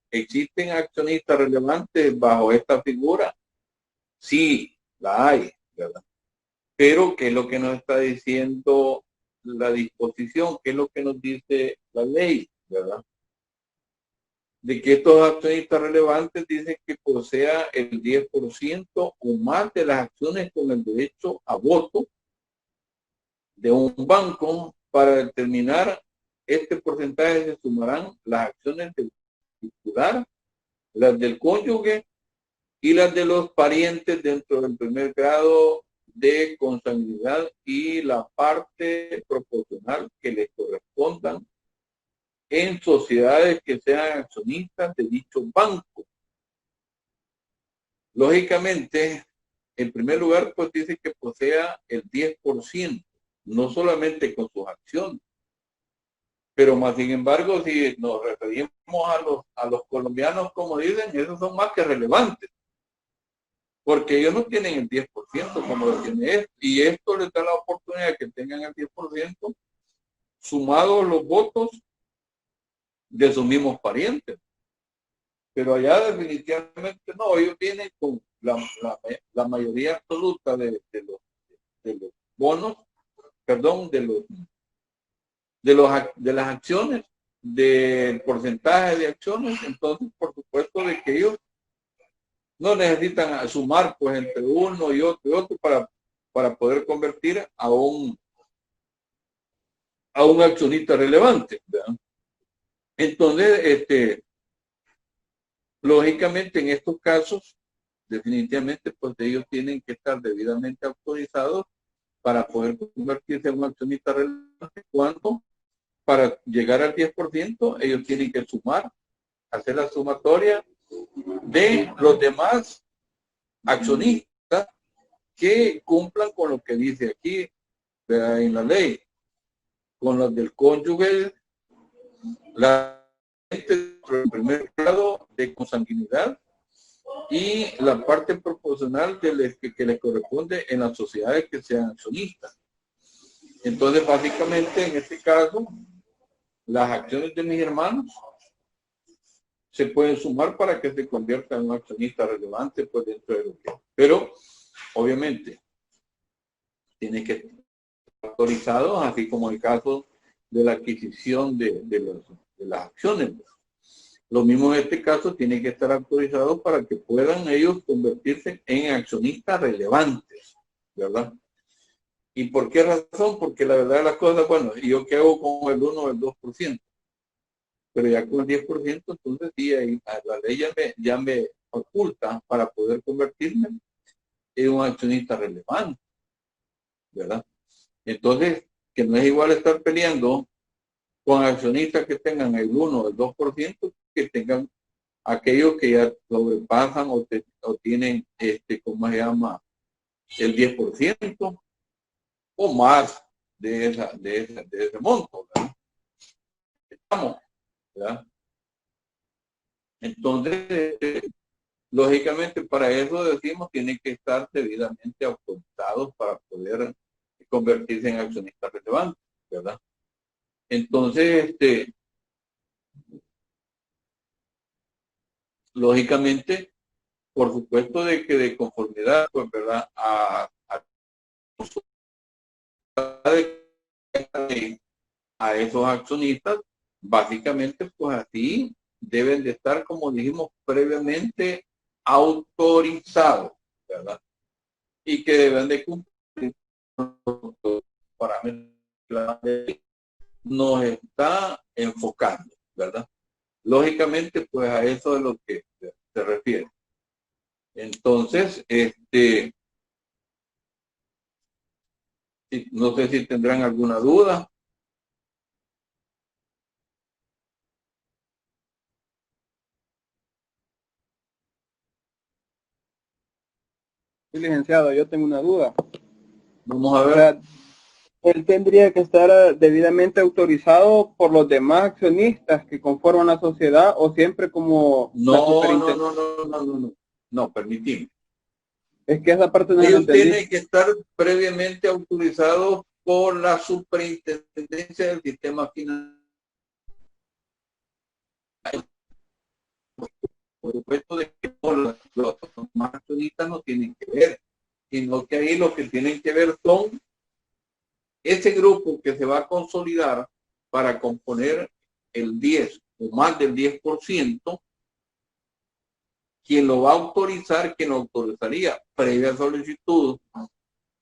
¿existen accionistas relevantes bajo esta figura? Sí, la hay, ¿verdad? Pero, ¿qué es lo que nos está diciendo la disposición? ¿Qué es lo que nos dice la ley, verdad? De que estos accionistas relevantes dicen que posea el 10% o más de las acciones con el derecho a voto de un banco. Para determinar este porcentaje se sumarán las acciones del titular, las del cónyuge y las de los parientes dentro del primer grado de consanguinidad y la parte proporcional que les correspondan en sociedades que sean accionistas de dicho banco. Lógicamente, en primer lugar, pues dice que posea el 10%, no solamente con sus acciones, pero más sin embargo, si nos referimos a los colombianos, como dicen, esos son más que relevantes, porque ellos no tienen el 10% como lo tiene esto, y esto les da la oportunidad de que tengan el 10% sumados los votos de sus mismos parientes. Pero allá definitivamente no, ellos vienen con la mayoría absoluta de los bonos, perdón, de las acciones, del porcentaje de acciones. Entonces, por supuesto, de que ellos no necesitan sumar pues entre uno y otro para poder convertir a un accionista relevante, ¿verdad? Entonces, lógicamente en estos casos, definitivamente, pues ellos tienen que estar debidamente autorizados para poder convertirse en un accionista relevante. Cuando para llegar al 10%, ellos tienen que sumar, hacer la sumatoria de los demás accionistas que cumplan con lo que dice aquí en la ley, con los del cónyuge, la gente del primer grado de consanguinidad y la parte proporcional que les corresponde en las sociedades que sean accionistas. Entonces, básicamente, en este caso, las acciones de mis hermanos se pueden sumar para que se convierta en un accionista relevante pues dentro de lo que. Pero, obviamente, tiene que estar autorizados, así como el caso de la adquisición de las acciones. Lo mismo en este caso, tiene que estar autorizados para que puedan ellos convertirse en accionistas relevantes, ¿verdad? ¿Y por qué razón? Porque la verdad de las cosas, bueno, ¿y yo qué hago con el 1 o el 2%? Pero ya con el 10%, entonces sí, ahí, la ley ya me oculta para poder convertirme en un accionista relevante, ¿verdad? Entonces, que no es igual estar peleando con accionistas que tengan el 1 o el 2%, que tengan aquellos que ya sobrepasan o tienen, ¿cómo se llama? El 10% o más de ese monto, ¿verdad? Estamos, ¿verdad? Entonces, lógicamente para eso decimos, tienen que estar debidamente autorizados para poder convertirse en accionistas relevantes, ¿verdad? Entonces, lógicamente, por supuesto de que de conformidad, pues, ¿verdad? A esos accionistas, básicamente, pues así deben de estar, como dijimos previamente, autorizados, ¿verdad? Y que deben de cumplir los parámetros que la ley nos está enfocando, ¿verdad? Lógicamente, pues a eso es lo que se refiere. Entonces, no sé si tendrán alguna duda. Sí, licenciado, yo tengo una duda. Vamos a ver. O sea, él tendría que estar debidamente autorizado por los demás accionistas que conforman la sociedad o siempre como la superintendencia. No, permitime. Es que esa parte no la Ellos entendí. tienen que estar previamente autorizados por la superintendencia del sistema financiero. Por supuesto de que los más accionistas no tienen que ver, sino que ahí lo que tienen que ver son ese grupo que se va a consolidar para componer el 10 o más del 10%, quien lo va a autorizar, quien lo autorizaría previa solicitud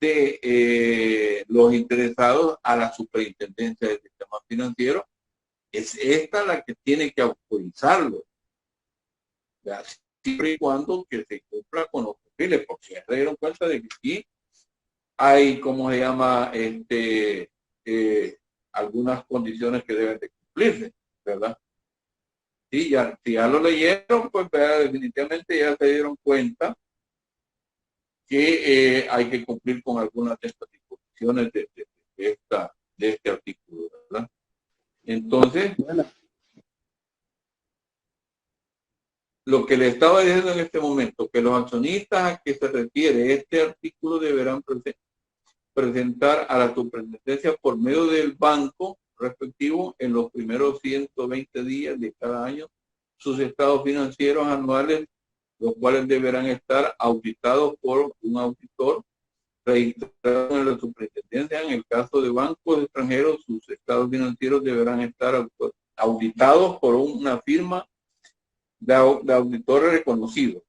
de los interesados a la superintendencia del sistema financiero, es esta la que tiene que autorizarlo, siempre y cuando que se cumpla con los perfiles, porque ya se dieron cuenta de que aquí hay, ¿cómo se llama? Algunas condiciones que deben de cumplirse, ¿verdad? Sí, si ya lo leyeron, pues definitivamente ya se dieron cuenta que hay que cumplir con algunas de estas disposiciones de este artículo, ¿verdad? Entonces, lo que le estaba diciendo en este momento, que los accionistas a que se refiere este artículo deberán presentar a la superintendencia por medio del banco respectivo en los primeros 120 días de cada año sus estados financieros anuales, los cuales deberán estar auditados por un auditor registrado en la superintendencia. En el caso de bancos extranjeros, sus estados financieros deberán estar auditados por una firma de auditores reconocidos.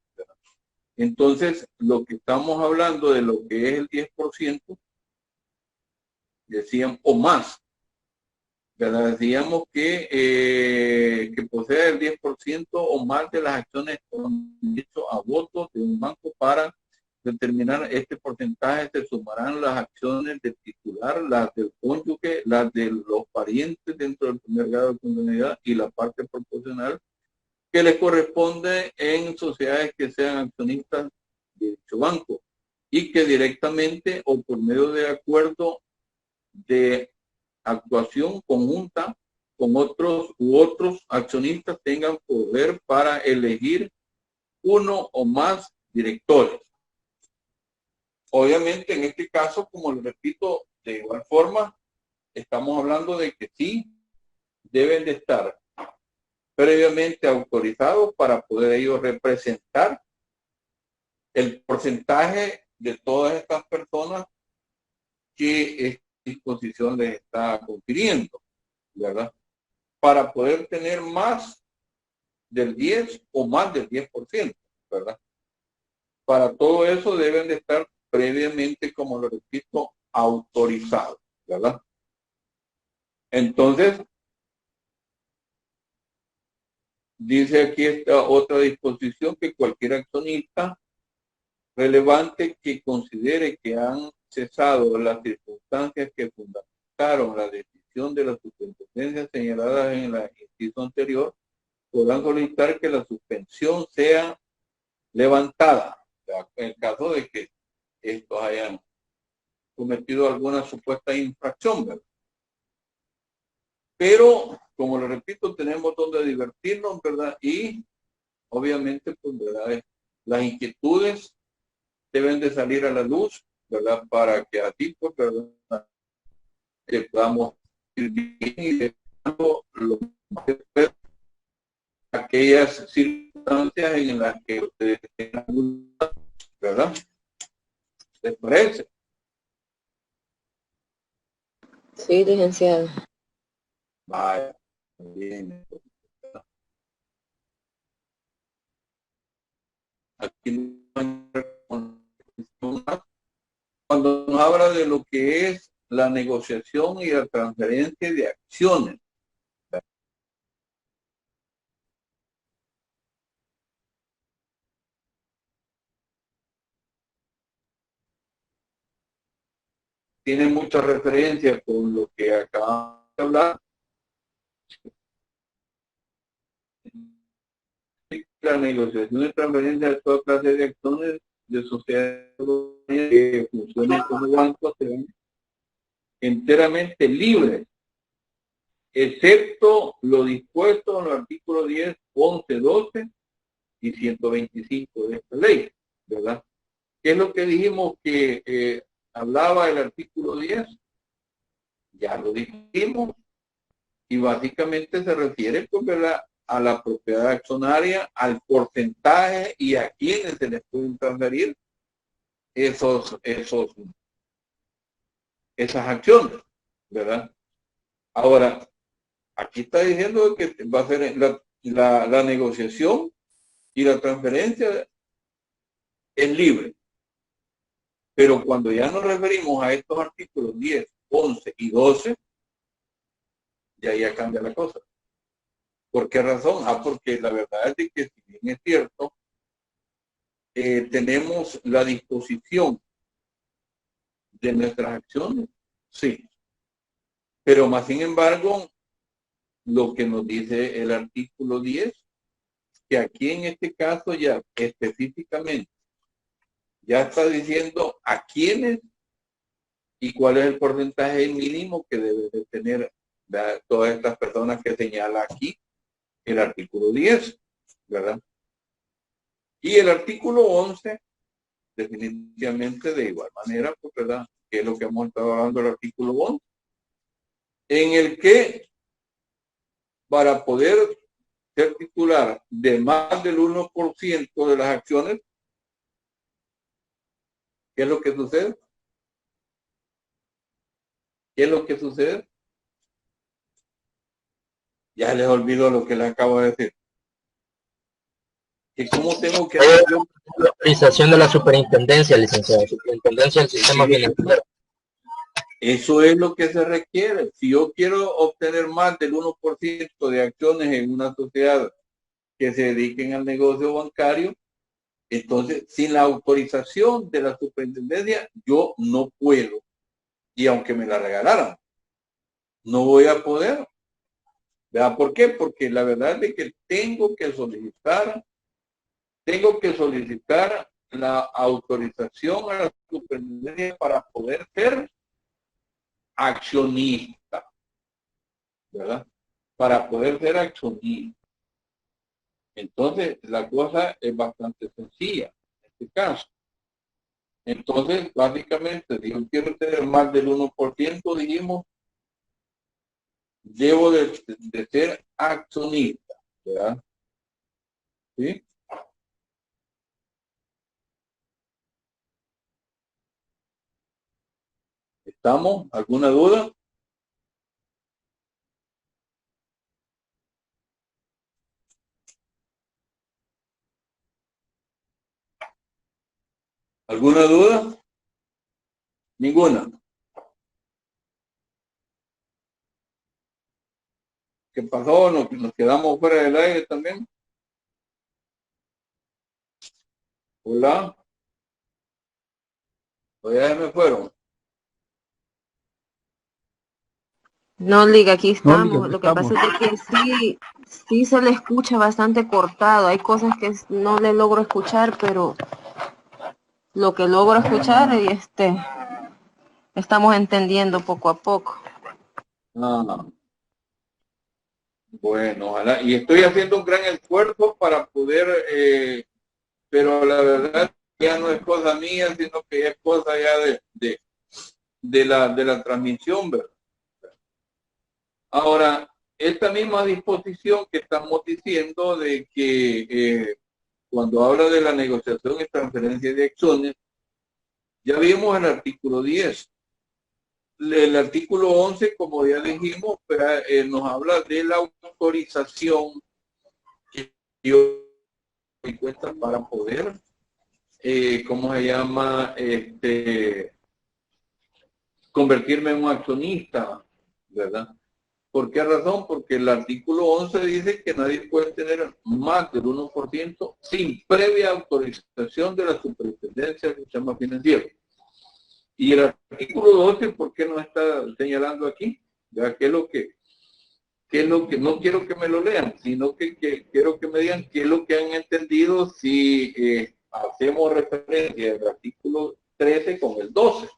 Entonces, lo que estamos hablando de lo que es el 10%, decían, o más ¿verdad? Decíamos que posee el 10% o más de las acciones con derecho a voto de un banco. Para determinar este porcentaje se sumarán las acciones del titular, las del cónyuge, las de los parientes dentro del primer grado de consanguinidad y la parte proporcional que les corresponde en sociedades que sean accionistas de dicho banco y que directamente o por medio de acuerdo de actuación conjunta con otros accionistas tengan poder para elegir uno o más directores. Obviamente, en este caso, como les repito, de igual forma, estamos hablando de que sí deben de estar previamente autorizados para poder ellos representar el porcentaje de todas estas personas que esta disposición les está confiriendo, ¿verdad? Para poder tener más del 10 o más del 10%, ¿verdad? Para todo eso deben de estar previamente, como lo repito, autorizados, ¿verdad? Entonces, dice aquí esta otra disposición que cualquier accionista relevante que considere que han cesado las circunstancias que fundamentaron la decisión de la superintendencia señaladas en la inciso anterior, podrán solicitar que la suspensión sea levantada, en el caso de que estos hayan cometido alguna supuesta infracción, ¿verdad? Pero, como lo repito, tenemos donde divertirnos, ¿verdad? Y, obviamente, pues, ¿verdad? Las inquietudes deben de salir a la luz, ¿verdad? Para que así, pues, ¿verdad? Que podamos ir bien y dejando aquellas circunstancias en las que ustedes tengan dudas, ¿verdad? ¿Les parece? Sí, licenciado. Vaya, bien. Aquí cuando nos habla de lo que es la negociación y la transferencia de acciones. Tiene mucha referencia con lo que acabamos de hablar. La negociación y transferencia de toda clase de acciones de sociedades que funcionan como bancos serán enteramente libres, excepto lo dispuesto en los artículos 10, 11, 12 y 125 de esta ley, ¿verdad? ¿Qué es lo que dijimos que hablaba el artículo 10? Ya lo dijimos, y básicamente se refiere, pues, ¿verdad?, a la propiedad accionaria, al porcentaje y a quienes se les pueden transferir esas acciones, ¿verdad? Ahora, aquí está diciendo que va a ser la negociación y la transferencia es libre. Pero cuando ya nos referimos a estos artículos 10, 11 y 12, ya cambia la cosa. ¿Por qué razón? Porque la verdad es de que, si bien es cierto, tenemos la disposición de nuestras acciones, sí. Pero más sin embargo, lo que nos dice el artículo 10, que aquí en este caso ya específicamente ya está diciendo a quiénes y cuál es el porcentaje mínimo que debe de tener todas estas personas que señala aquí el artículo 10, ¿verdad? Y el artículo 11, definitivamente de igual manera, pues, ¿verdad? Que es lo que hemos estado hablando del artículo 11, en el que para poder ser titular de más del 1% de las acciones, ¿qué es lo que sucede? ¿Qué es lo que sucede? Ya les olvido lo que les acabo de decir. ¿Y cómo tengo que hacer yo? La autorización de la superintendencia, licenciado. Superintendencia del sistema financiero. Eso es lo que se requiere. Si yo quiero obtener más del 1% de acciones en una sociedad que se dediquen al negocio bancario, entonces sin la autorización de la superintendencia yo no puedo. Y aunque me la regalaran, no voy a poder. ¿Verdad? ¿Por qué? Porque la verdad es que tengo que solicitar la autorización a la superintendencia para poder ser accionista, ¿verdad? Para poder ser accionista. Entonces, la cosa es bastante sencilla en este caso. Entonces, básicamente, si yo quiero tener más del 1%, dijimos, debo de ser accionista, ¿verdad? ¿Sí? ¿Estamos? ¿Alguna duda? ¿Alguna duda? Ninguna. ¿Qué pasó? ¿Nos quedamos fuera del aire también? Hola. ¿O ya se me fueron? No, Liga, aquí estamos. No, Liga, Lo que pasa estamos. es de que sí se le escucha bastante cortado. Hay cosas que no le logro escuchar, pero lo que logro escuchar, estamos entendiendo poco a poco. Ah, bueno, ojalá. Y estoy haciendo un gran esfuerzo para poder, pero la verdad ya no es cosa mía, sino que es cosa ya de la transmisión, ¿verdad? Ahora, esta misma disposición que estamos diciendo de que cuando habla de la negociación y transferencia de acciones, ya vimos el artículo 10. El artículo 11, como ya dijimos, nos habla de la autorización que yo doy cuenta para poder, ¿cómo se llama? Convertirme en un accionista, ¿verdad? ¿Por qué razón? Porque el artículo 11 dice que nadie puede tener más del 1% sin previa autorización de la Superintendencia del Sistema Financiero. Y el artículo 12, ¿por qué no está señalando aquí? ¿Ya? ¿Qué es lo que no quiero que me lo lean, sino que quiero que me digan qué es lo que han entendido si hacemos referencia al artículo 13 con el 12?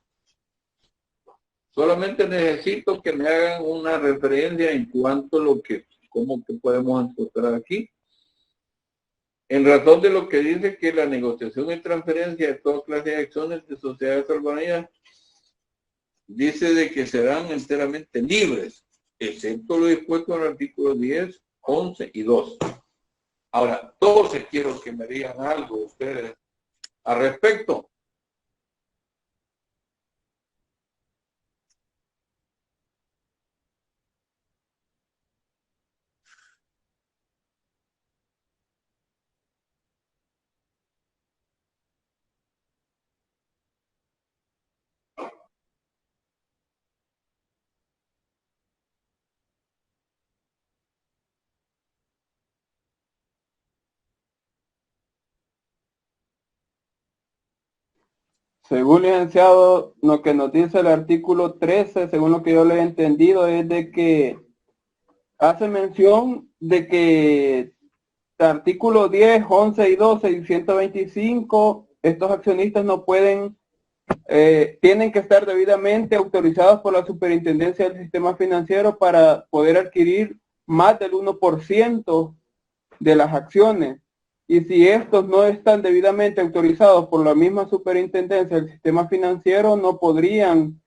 Solamente necesito que me hagan una referencia en cuanto a cómo que podemos encontrar aquí. En razón de lo que dice que la negociación y transferencia de toda clase de acciones de sociedades salvadoreñas dice de que serán enteramente libres, excepto lo dispuesto en el artículo 10, 11 y 12. Ahora, 12 quiero que me digan algo ustedes al respecto. Según licenciado, lo que nos dice el artículo 13, según lo que yo le he entendido, es de que hace mención de que artículo 10, 11 y 12 y 125, estos accionistas no pueden, tienen que estar debidamente autorizados por la Superintendencia del Sistema Financiero para poder adquirir más del 1% de las acciones. Y si estos no están debidamente autorizados por la misma Superintendencia del Sistema Financiero, no podrían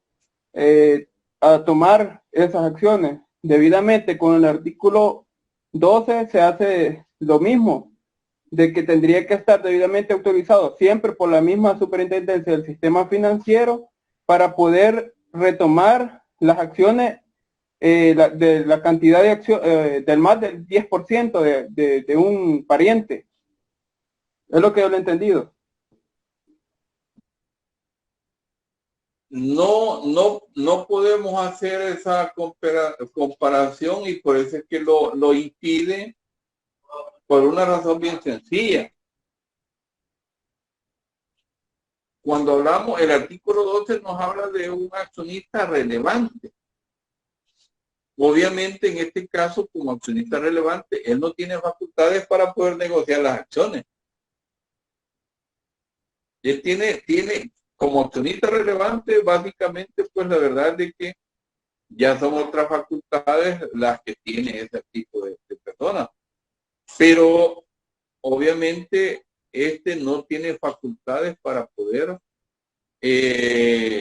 a tomar esas acciones. Debidamente con el artículo 12 se hace lo mismo, de que tendría que estar debidamente autorizado siempre por la misma Superintendencia del Sistema Financiero para poder retomar las acciones de la cantidad de acciones del más del 10% de un pariente. Es lo que yo lo he entendido. no podemos hacer esa comparación y por eso es que lo impide por una razón bien sencilla. Cuando hablamos, el artículo 12 nos habla de un accionista relevante. Obviamente, en este caso, como accionista relevante, él no tiene facultades para poder negociar las acciones. Él tiene como accionista relevante, básicamente, pues la verdad es de que ya son otras facultades las que tiene ese tipo de personas. Pero, obviamente, este no tiene facultades para poder,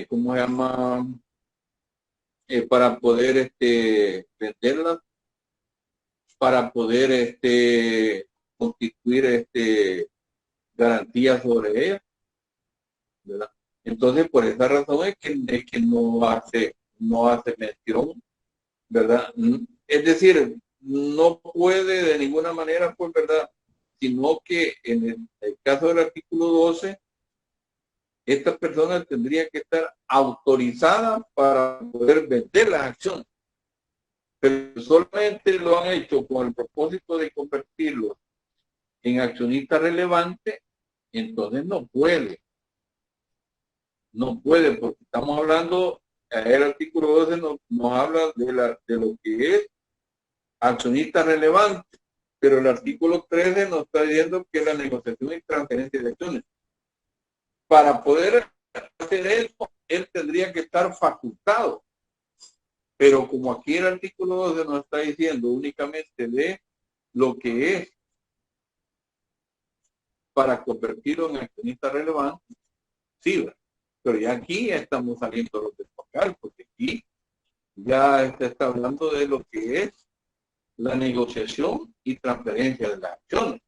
¿cómo se llama? Para poder venderlas, para poder constituir garantías sobre ellas, ¿verdad? Entonces, por esa razón es que no hace mención, ¿verdad? Es decir, no puede de ninguna manera, pues, ¿verdad? Sino que en el caso del artículo 12, esta persona tendría que estar autorizada para poder vender las acciones. Pero solamente lo han hecho con el propósito de convertirlo en accionista relevante, entonces no puede. No puede, porque estamos hablando, el artículo 12 nos habla de lo que es accionista relevante, pero el artículo 13 nos está diciendo que la negociación y transferencia de acciones. Para poder hacer eso, él tendría que estar facultado. Pero como aquí el artículo 12 nos está diciendo únicamente de lo que es para convertirlo en accionista relevante, sí, ¿verdad? Pero ya aquí ya estamos saliendo los desfocal, porque aquí ya se está hablando de lo que es la negociación y transferencia de las acciones.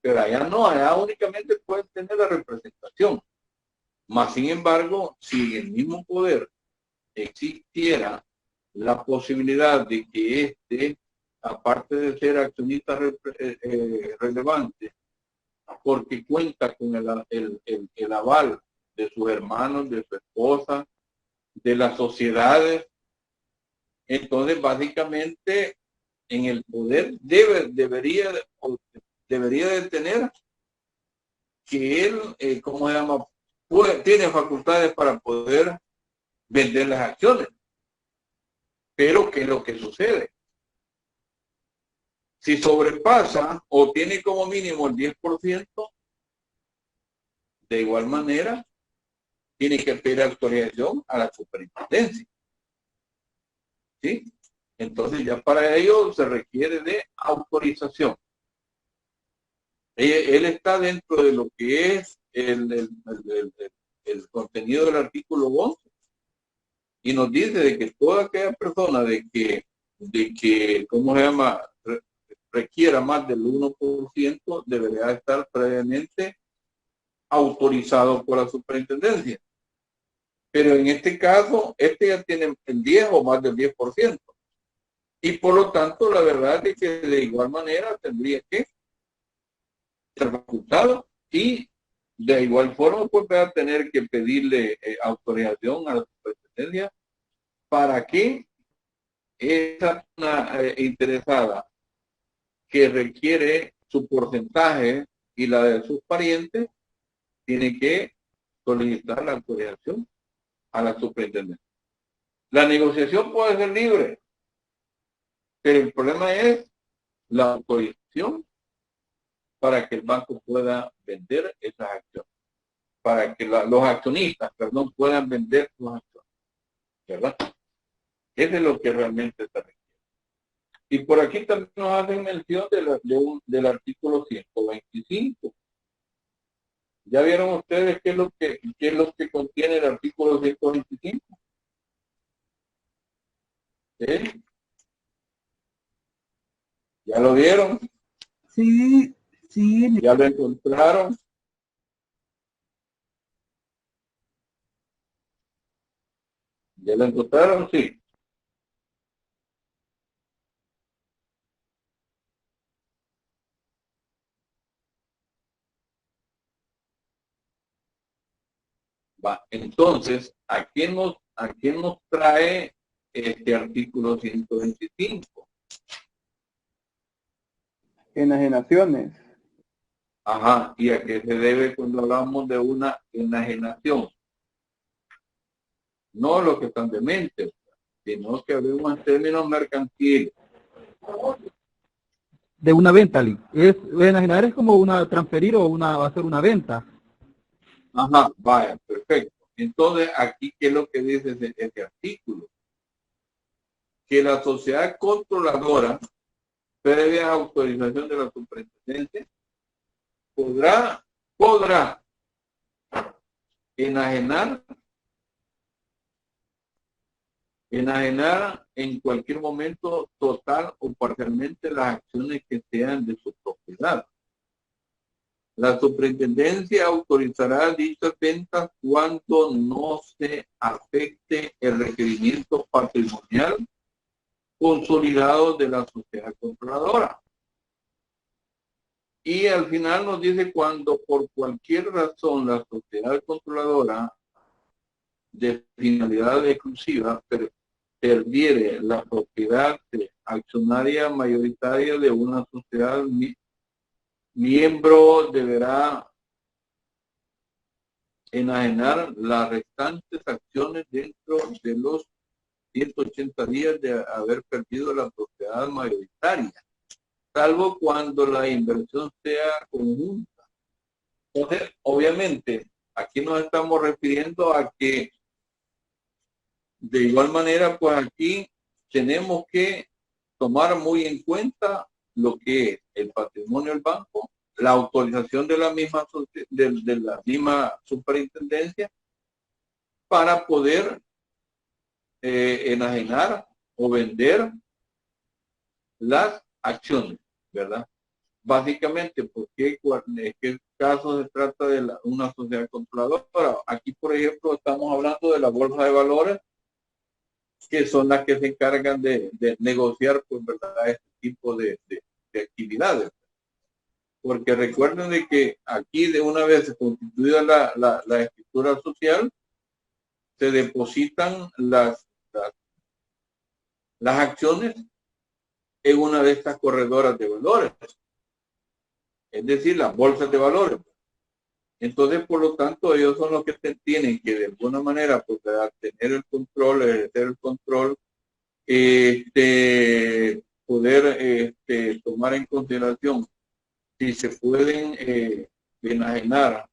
Pero allá no, allá únicamente pueden tener la representación. Más sin embargo, si en el mismo poder existiera la posibilidad de que aparte de ser accionista relevante, porque cuenta con el aval de sus hermanos, de su esposa, de las sociedades, entonces básicamente en el poder debería de tener que él, ¿cómo se llama? Tiene facultades para poder vender las acciones. Pero ¿qué es lo que sucede? Si sobrepasa o tiene como mínimo el 10%, de igual manera, tiene que pedir autorización a la superintendencia. ¿Sí? Entonces ya para ello se requiere de autorización. Él está dentro de lo que es el contenido del artículo 11 y nos dice de que toda aquella persona de que ¿cómo se llama? Requiera más del 1% debería estar previamente autorizado por la superintendencia. Pero en este caso, ya tiene el 10 o más del 10%. Y por lo tanto, la verdad es que de igual manera tendría que ser facultado y de igual forma pues va a tener que pedirle autorización a la superintendencia para que esa persona interesada que requiere su porcentaje y la de sus parientes tiene que solicitar la autorización a la superintendencia. La negociación puede ser libre, pero el problema es la autorización para que el banco pueda vender esas acciones, para que los accionistas, perdón, puedan vender sus acciones, ¿verdad? Eso es lo que realmente está requiere. Y por aquí también nos hacen mención del artículo 125. ¿Ya vieron ustedes qué es lo que contiene el artículo 125? ¿Sí? ¿Ya lo vieron? Sí, sí. ¿Ya lo encontraron? ¿Ya lo encontraron? Sí. Va, entonces, ¿a quién nos trae este artículo 125? Enajenaciones. Ajá, ¿y a qué se debe cuando hablamos de una enajenación? No los que están dementes, sino que hablemos en términos mercantiles. De una venta, Lee. Enajenar es como una transferir o hacer una venta. Ajá, vaya, perfecto. Entonces, aquí, ¿qué es lo que dice este artículo? Que la sociedad controladora, previa autorización de la superintendencia, podrá enajenar en cualquier momento total o parcialmente las acciones que sean de su propiedad. La superintendencia autorizará dichas ventas cuando no se afecte el requerimiento patrimonial consolidado de la sociedad controladora. Y al final nos dice cuando por cualquier razón la sociedad controladora de finalidad exclusiva perdiere la propiedad accionaria mayoritaria de una sociedad, miembro deberá enajenar las restantes acciones dentro de los 180 días de haber perdido la propiedad mayoritaria, salvo cuando la inversión sea conjunta. Entonces, obviamente, aquí nos estamos refiriendo a que de igual manera, pues aquí tenemos que tomar muy en cuenta lo que es el patrimonio del banco, la autorización de la misma superintendencia para poder enajenar o vender las acciones, ¿verdad? Básicamente, porque en qué caso se trata de una sociedad controladora. Aquí, por ejemplo, estamos hablando de la bolsa de valores, que son las que se encargan de negociar, pues, ¿verdad?, este tipo de actividades. Porque recuerden de que aquí, de una vez constituida la escritura social, se depositan las acciones en una de estas corredoras de valores, es decir, las bolsas de valores. Entonces, por lo tanto, ellos son los que tienen que de alguna manera, pues, tener el control, ejercer el control, poder tomar en consideración si se pueden enajenar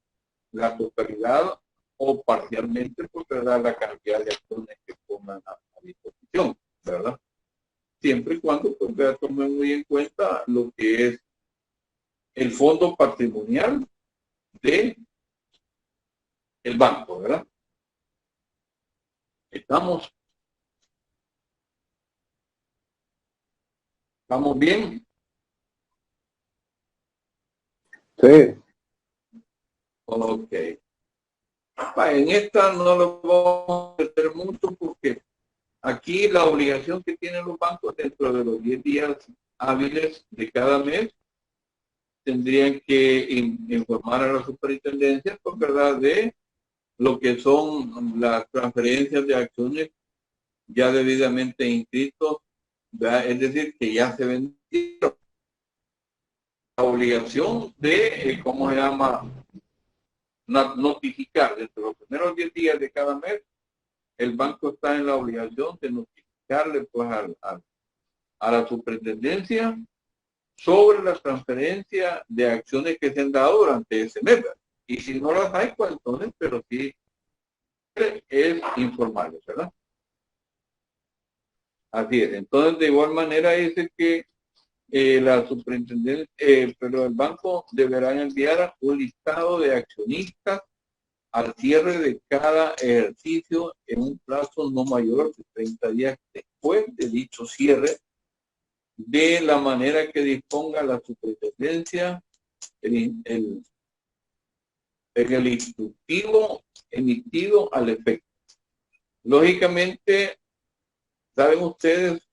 la totalidad o parcialmente, porque da la cantidad de acciones que pongan a disposición, ¿verdad? Siempre y cuando, pues, tomen muy en cuenta lo que es el fondo patrimonial de el banco, ¿verdad? ¿Estamos bien? Sí. Ok. En esta no lo vamos a meter mucho porque aquí la obligación que tienen los bancos dentro de los 10 días hábiles de cada mes tendrían que informar a la superintendencia, pues, ¿verdad?, de lo que son las transferencias de acciones ya debidamente inscritos, ¿verdad?, es decir, que ya se vendieron. La obligación de, ¿cómo se llama?, notificar dentro de los primeros 10 días de cada mes. El banco está en la obligación de notificarle, pues, a la superintendencia sobre la transferencia de acciones que se han dado durante ese mes. Y si no las hay, pues entonces, pero sí es informarles, ¿verdad? Así es. Entonces, de igual manera, dice que la superintendencia, pero el banco deberá enviar un listado de accionistas al cierre de cada ejercicio en un plazo no mayor de 30 días después de dicho cierre, de la manera que disponga la superintendencia en el instructivo emitido al efecto. Lógicamente, saben ustedes,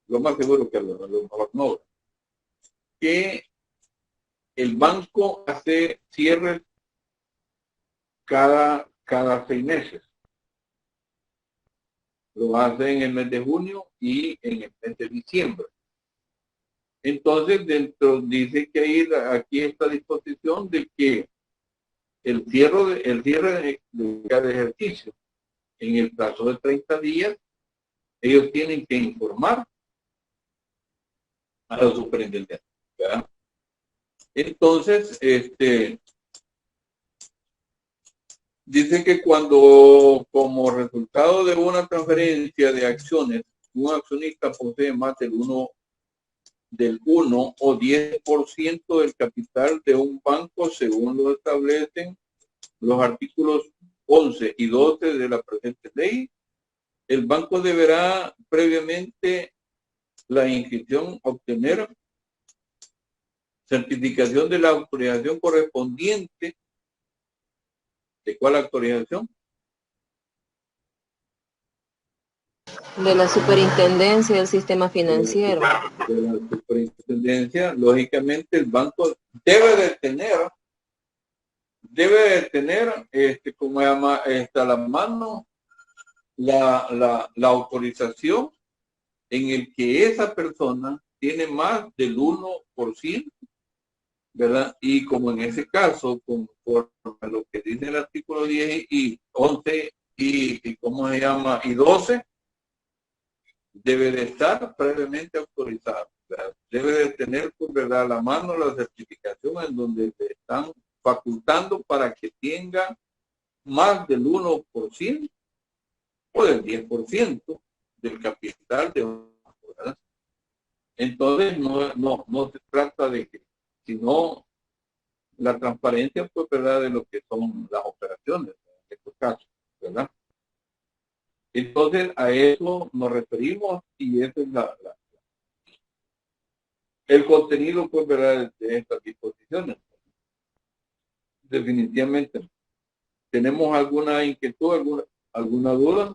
lo más seguro que lo no, que el banco hace cierres cada 6 meses. Lo hacen en el mes de junio y en el mes de diciembre. Entonces, dice que ahí, aquí está disposición de que el cierre de cada ejercicio en el plazo de 30 días, ellos tienen que informar a los superintendentes, ¿verdad? Entonces, dice que cuando, como resultado de una transferencia de acciones, un accionista posee más del 1 o 10% del capital de un banco, según lo establecen los artículos 11 y 12 de la presente ley, el banco deberá previamente la inscripción obtener certificación de la autorización correspondiente. ¿De cuál autorización? De la superintendencia del sistema financiero. De la superintendencia, lógicamente el banco debe de tener, como llama, a la mano la autorización en el que esa persona tiene más del 1%, ¿verdad? Y como en ese caso, conforme a lo que dice el artículo 10 y 11 y ¿cómo se llama? Y 12, debe de estar previamente autorizado, ¿verdad? Debe de tener, pues, ¿verdad?, a la mano la certificación en donde le están facultando para que tenga más del 1% o del 10% del capital de un banco, ¿verdad? Entonces, no se trata de que, sino la transparencia, pues, ¿verdad?, de lo que son las operaciones en estos casos, ¿verdad? Entonces, a eso nos referimos y ese es el contenido, pues, ¿verdad?, de estas disposiciones. Definitivamente. ¿Tenemos alguna inquietud, alguna duda?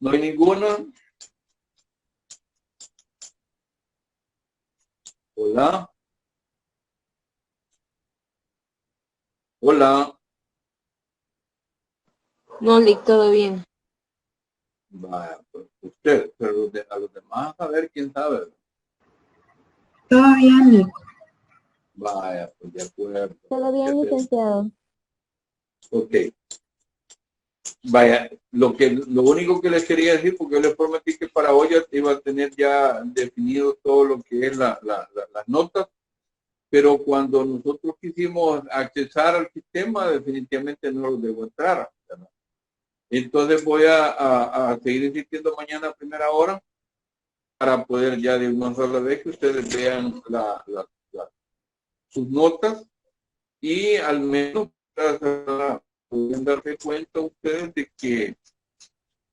¿No hay ninguna? Hola. Hola. No, Lick, todo bien. Vaya, pues usted, pero a los demás, a ver quién sabe. Todo bien, Lick. Vaya, pues de acuerdo. Todo bien, licenciado. Ok. Vaya, lo único que les quería decir, porque yo les prometí que para hoy ya iba a tener ya definido todo lo que es las notas, pero cuando nosotros quisimos accesar al sistema, definitivamente no lo debo entrar, ¿verdad? Entonces voy a seguir insistiendo mañana a primera hora para poder ya de una sola vez que ustedes vean sus notas y al menos pueden darse cuenta ustedes de que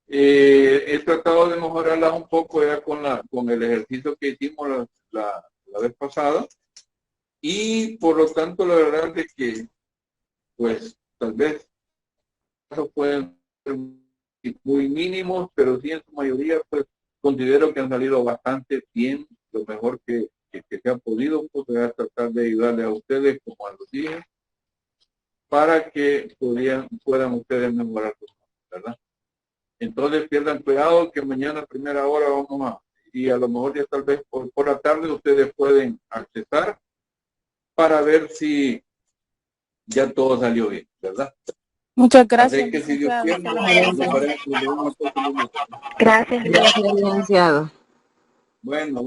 he tratado de mejorarlas un poco ya con el ejercicio que hicimos la vez pasada y por lo tanto la verdad es que pues tal vez pueden ser muy mínimos, pero sí en su mayoría pues considero que han salido bastante bien, lo mejor que se ha podido, pues voy a tratar de ayudarles a ustedes como a los dije, para que puedan ustedes mejorar sus cosas, ¿verdad? Entonces pierdan cuidado que mañana a primera hora y a lo mejor ya tal vez por la tarde ustedes pueden accesar para ver si ya todo salió bien, ¿verdad? Muchas gracias. Así que si Dios quiere, Gracias, licenciado. Bueno.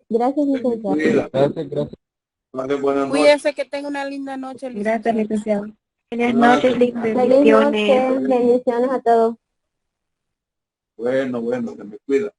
Gracias, licenciado. Gracias. Buenas noches. Cuídese, que tenga una linda noche, licenciado. Gracias, licenciado. Buenas noches, Feliz noche, bendiciones a todos. Bueno, se me cuida.